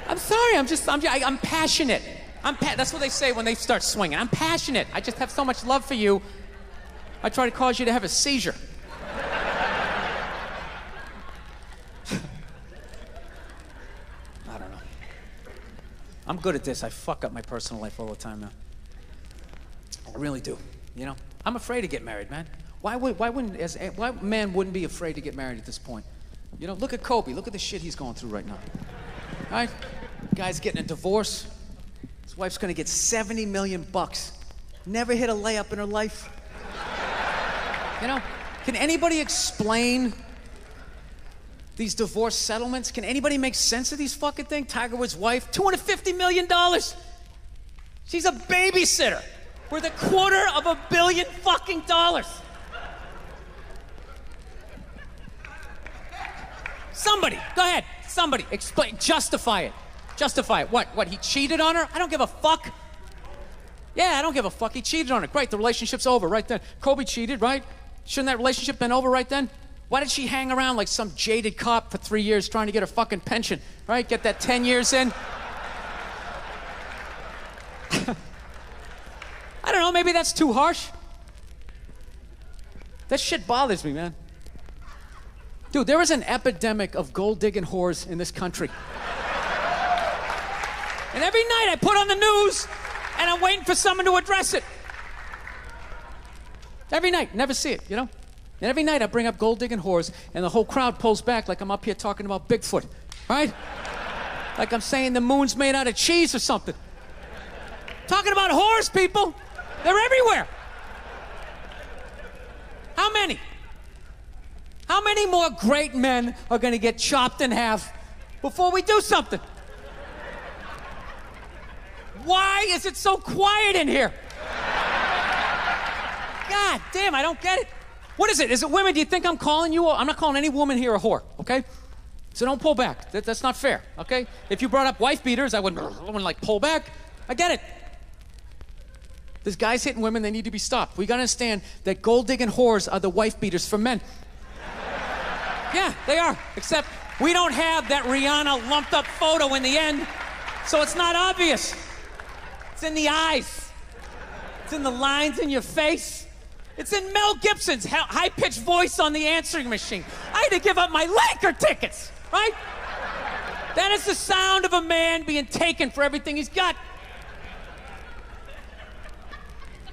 I'm sorry, I'm passionate. That's what they say when they start swinging. I'm passionate. I just have so much love for you. I try to cause you to have a seizure. I'm good at this. I fuck up my personal life all the time, man. I really do. You know, I'm afraid to get married, man. Why man wouldn't be afraid to get married at this point? You know, look at Kobe. Look at the shit he's going through right now. All right? Guy's getting a divorce. His wife's gonna get $70 million. Never hit a layup in her life. You know, can anybody explain these divorce settlements? Can anybody make sense of these fucking things? Tiger Woods' wife, $250 million. She's a babysitter worth $250 million fucking dollars. Somebody, go ahead. Somebody, explain, justify it. Justify it. What, he cheated on her? I don't give a fuck. Yeah, I don't give a fuck. He cheated on her. Great, the relationship's over right then. Kobe cheated, right? Shouldn't that relationship been over right then? Why did she hang around like some jaded cop for 3 years trying to get her fucking pension, right? Get that 10 years in? I don't know, maybe that's too harsh. That shit bothers me, man. Dude, there is an epidemic of gold-digging whores in this country. And every night I put on the news, and I'm waiting for someone to address it. Every night, never see it, you know? And every night I bring up gold-digging whores, and the whole crowd pulls back like I'm up here talking about Bigfoot, right? Like I'm saying the moon's made out of cheese or something. Talking about whores, people. They're everywhere. How many? How many more great men are gonna get chopped in half before we do something? Why is it so quiet in here? God damn, I don't get it. What is it? Is it women? Do you think I'm calling you? I'm not calling any woman here a whore, okay? So don't pull back. That's not fair, okay? If you brought up wife beaters, I wouldn't like pull back. I get it. There's guys hitting women, they need to be stopped. We gotta understand that gold-digging whores are the wife beaters for men. Yeah, they are. Except we don't have that Rihanna lumped up photo in the end, so it's not obvious. It's in the eyes. It's in the lines in your face. It's in Mel Gibson's high-pitched voice on the answering machine. I had to give up my Laker tickets, right? That is the sound of a man being taken for everything he's got.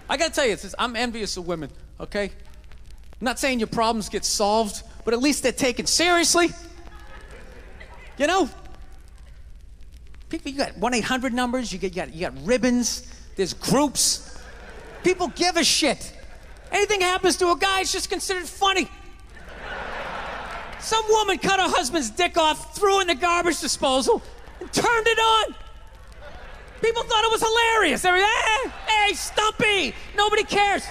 I gotta tell you, I'm envious of women, okay? I'm not saying your problems get solved, but at least they're taken seriously. You know? People, you got 1-800 numbers, you got ribbons, there's groups. People give a shit. Anything happens to a guy, it's just considered funny. Some woman cut her husband's dick off, threw it in the garbage disposal, and turned it on. People thought it was hilarious. They were, hey, Stumpy! Nobody cares.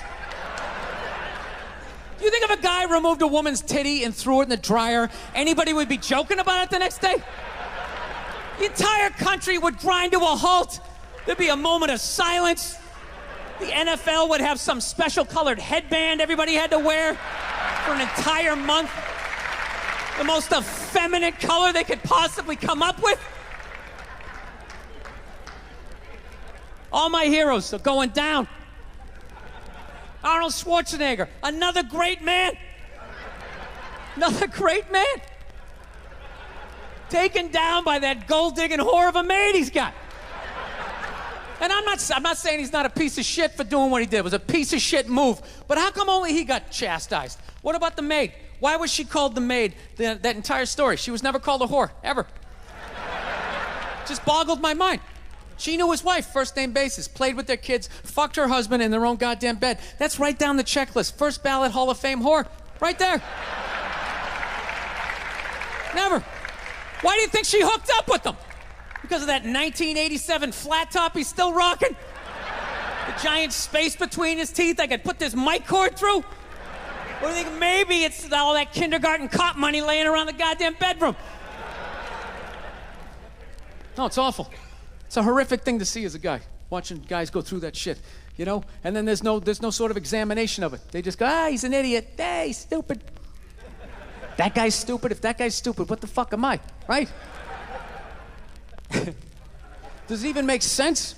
Do you think if a guy removed a woman's titty and threw it in the dryer, anybody would be joking about it the next day? The entire country would grind to a halt. There'd be a moment of silence. The NFL would have some special colored headband everybody had to wear for an entire month. The most effeminate color they could possibly come up with. All my heroes are going down. Arnold Schwarzenegger, another great man. Another great man. Taken down by that gold-digging whore of a maid he's got. And I'm not saying he's not a piece of shit for doing what he did. It was a piece of shit move. But how come only he got chastised? What about the maid? Why was she called the maid that entire story? She was never called a whore, ever. Just boggled my mind. She knew his wife, first name basis, played with their kids, fucked her husband in their own goddamn bed. That's right down the checklist. First ballot Hall of Fame whore. Right there. Never. Why do you think she hooked up with him? Because of that 1987 flat top he's still rocking? The giant space between his teeth I could put this mic cord through? Or do you think maybe it's all that kindergarten cop money laying around the goddamn bedroom? No, it's awful. It's a horrific thing to see as a guy, watching guys go through that shit, you know? And then there's no sort of examination of it. They just go, he's an idiot. Hey, he's stupid. That guy's stupid. If that guy's stupid, what the fuck am I, right? Does it even make sense?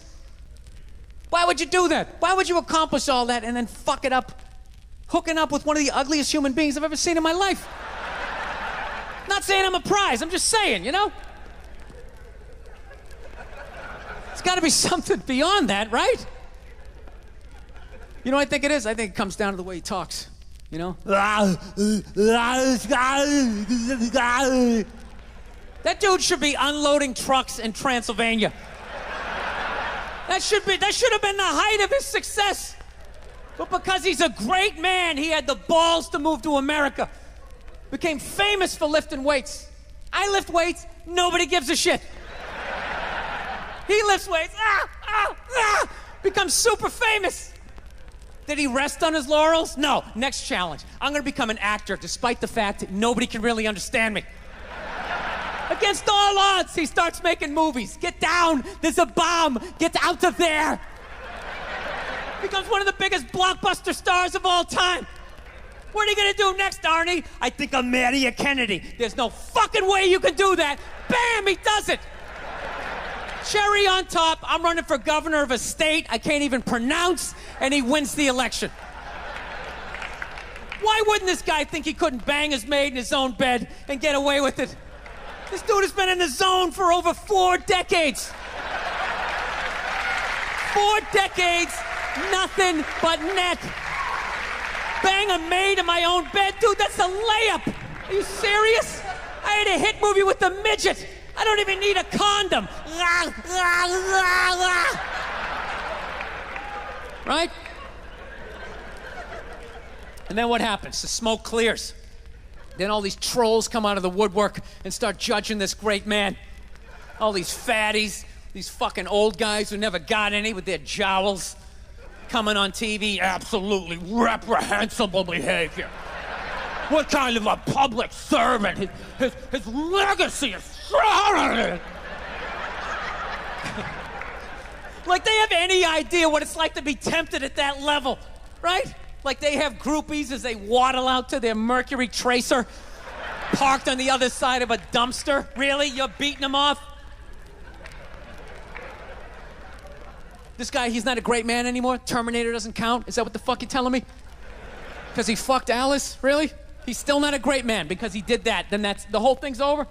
Why would you do that? Why would you accomplish all that and then fuck it up, hooking up with one of the ugliest human beings I've ever seen in my life? Not saying I'm a prize, I'm just saying, you know? got to be something beyond that, right? You know what I think it is? I think it comes down to the way he talks, you know? That dude should be unloading trucks in Transylvania. That should have been the height of his success. But because he's a great man, he had the balls to move to America. Became famous for lifting weights. I lift weights, nobody gives a shit. He lifts weights, becomes super famous. Did he rest on his laurels? No. Next challenge. I'm gonna become an actor despite the fact that nobody can really understand me. Against all odds, he starts making movies. Get down, there's a bomb, get out of there. Becomes one of the biggest blockbuster stars of all time. What are you gonna do next, Arnie? I think I'll marry a Kennedy. There's no fucking way you can do that. Bam, he does it. Cherry on top, I'm running for governor of a state I can't even pronounce, and he wins the election. Why wouldn't this guy think he couldn't bang his maid in his own bed and get away with it? This dude has been in the zone for over 4 decades. 4 decades, nothing but net. Bang a maid in my own bed? Dude, that's a layup. Are you serious? I had a hit movie with a midget. I don't even need a condom. Right? And then what happens? The smoke clears. Then all these trolls come out of the woodwork and start judging this great man. All these fatties, these fucking old guys who never got any with their jowls, coming on TV, absolutely reprehensible behavior. What kind of a public servant? His legacy is like they have any idea what it's like to be tempted at that level, right? Like they have groupies as they waddle out to their Mercury Tracer, parked on the other side of a dumpster. Really? You're beating them off? This guy, he's not a great man anymore? Terminator doesn't count? Is that what the fuck you're telling me? Because he fucked Alice? Really? He's still not a great man because he did that. Then that's, the whole thing's over?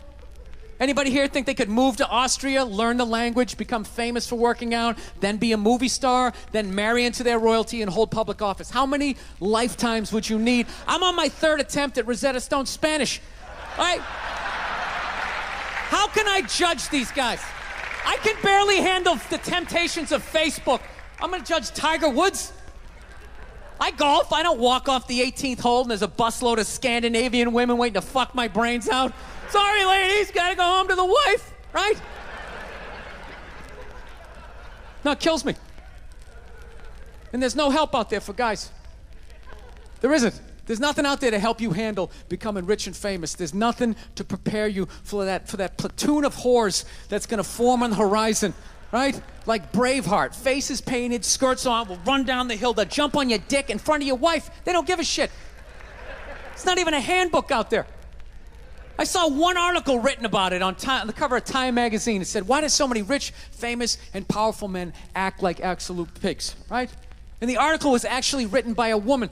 Anybody here think they could move to Austria, learn the language, become famous for working out, then be a movie star, then marry into their royalty and hold public office? How many lifetimes would you need? I'm on my 3rd attempt at Rosetta Stone Spanish. Right? How can I judge these guys? I can barely handle the temptations of Facebook. I'm gonna judge Tiger Woods? I golf. I don't walk off the 18th hole and there's a busload of Scandinavian women waiting to fuck my brains out. Sorry, ladies, gotta go home to the wife, right? No, it kills me. And there's no help out there for guys. There isn't. There's nothing out there to help you handle becoming rich and famous. There's nothing to prepare you for that platoon of whores that's gonna form on the horizon, right? Like Braveheart, faces painted, skirts on, will run down the hill, they'll jump on your dick in front of your wife. They don't give a shit. It's not even a handbook out there. I saw one article written about it on the cover of Time magazine. It said, why do so many rich, famous, and powerful men act like absolute pigs, right? And the article was actually written by a woman.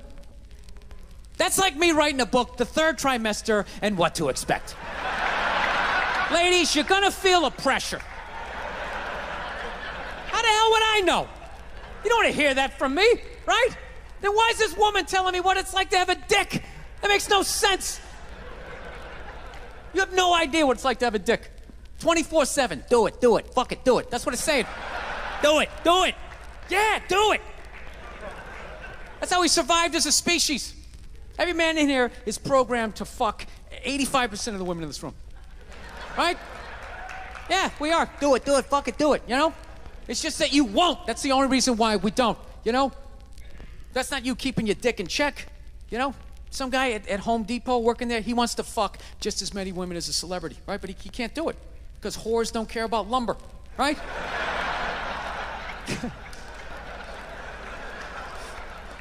That's like me writing a book, The Third Trimester and What to Expect. Ladies, you're gonna feel a pressure. How the hell would I know? You don't want to hear that from me, right? Then why is this woman telling me what it's like to have a dick? That makes no sense. You have no idea what it's like to have a dick. 24/7, do it, fuck it, do it. That's what it's saying. Do it. Yeah, do it. That's how we survived as a species. Every man in here is programmed to fuck 85% of the women in this room. Right? Yeah, we are. Do it, fuck it, do it, you know? It's just that you won't. That's the only reason why we don't, you know? That's not you keeping your dick in check, you know? Some guy at Home Depot working there, he wants to fuck just as many women as a celebrity, right? But he can't do it because whores don't care about lumber, right?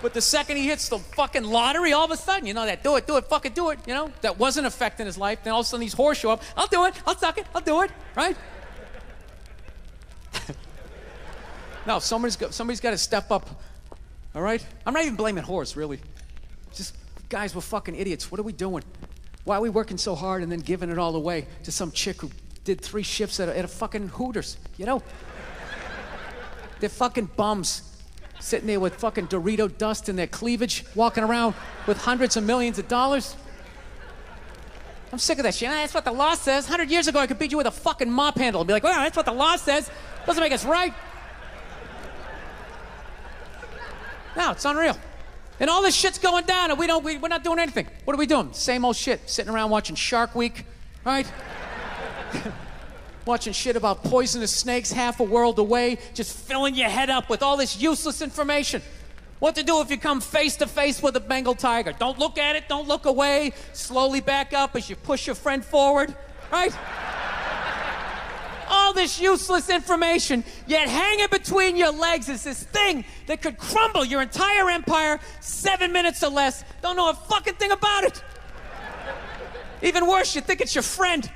But the second he hits the fucking lottery, all of a sudden, you know, that do it, fuck it, do it, you know? That wasn't affecting his life. Then all of a sudden these whores show up. I'll do it, I'll suck it, I'll do it, right? No, somebody's got to step up, all right? I'm not even blaming whores, really. Just guys, we're fucking idiots. What are we doing? Why are we working so hard and then giving it all away to some chick who did 3 shifts at a fucking Hooters, you know? They're fucking bums. Sitting there with fucking Dorito dust in their cleavage, walking around with hundreds of millions of dollars. I'm sick of that shit. That's what the law says. 100 years ago, I could beat you with a fucking mop handle and be like, well, that's what the law says. Doesn't make us right. No, it's unreal. And all this shit's going down, and we're not doing anything. What are we doing? Same old shit. Sitting around watching Shark Week, right? Watching shit about poisonous snakes half a world away, just filling your head up with all this useless information. What to do if you come face to face with a Bengal tiger? Don't look at it, don't look away. Slowly back up as you push your friend forward, right? All this useless information, yet hanging between your legs is this thing that could crumble your entire empire 7 minutes or less. Don't know a fucking thing about it. Even worse, you think it's your friend.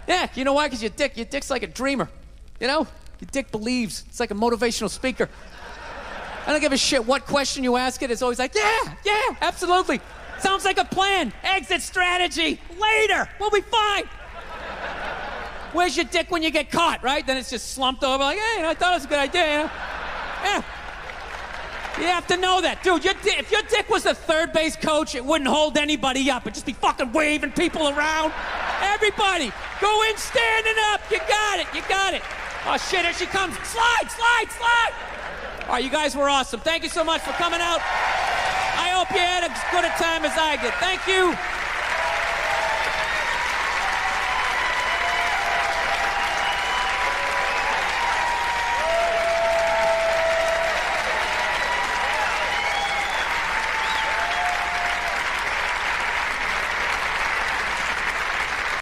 Yeah, you know why? Because your dick's like a dreamer. You know? Your dick believes. It's like a motivational speaker. I don't give a shit what question you ask it. It's always like, yeah, absolutely. Sounds like a plan. Exit strategy. Later. We'll be fine. Where's your dick when you get caught, right? Then it's just slumped over like, hey, I thought it was a good idea, you know? Yeah. You have to know that. Dude, if your dick was a third base coach, it wouldn't hold anybody up. It'd just be fucking waving people around. Everybody, go in standing up. You got it. Oh, shit, here she comes. Slide. All right, you guys were awesome. Thank you so much for coming out. I hope you had as good a time as I did. Thank you.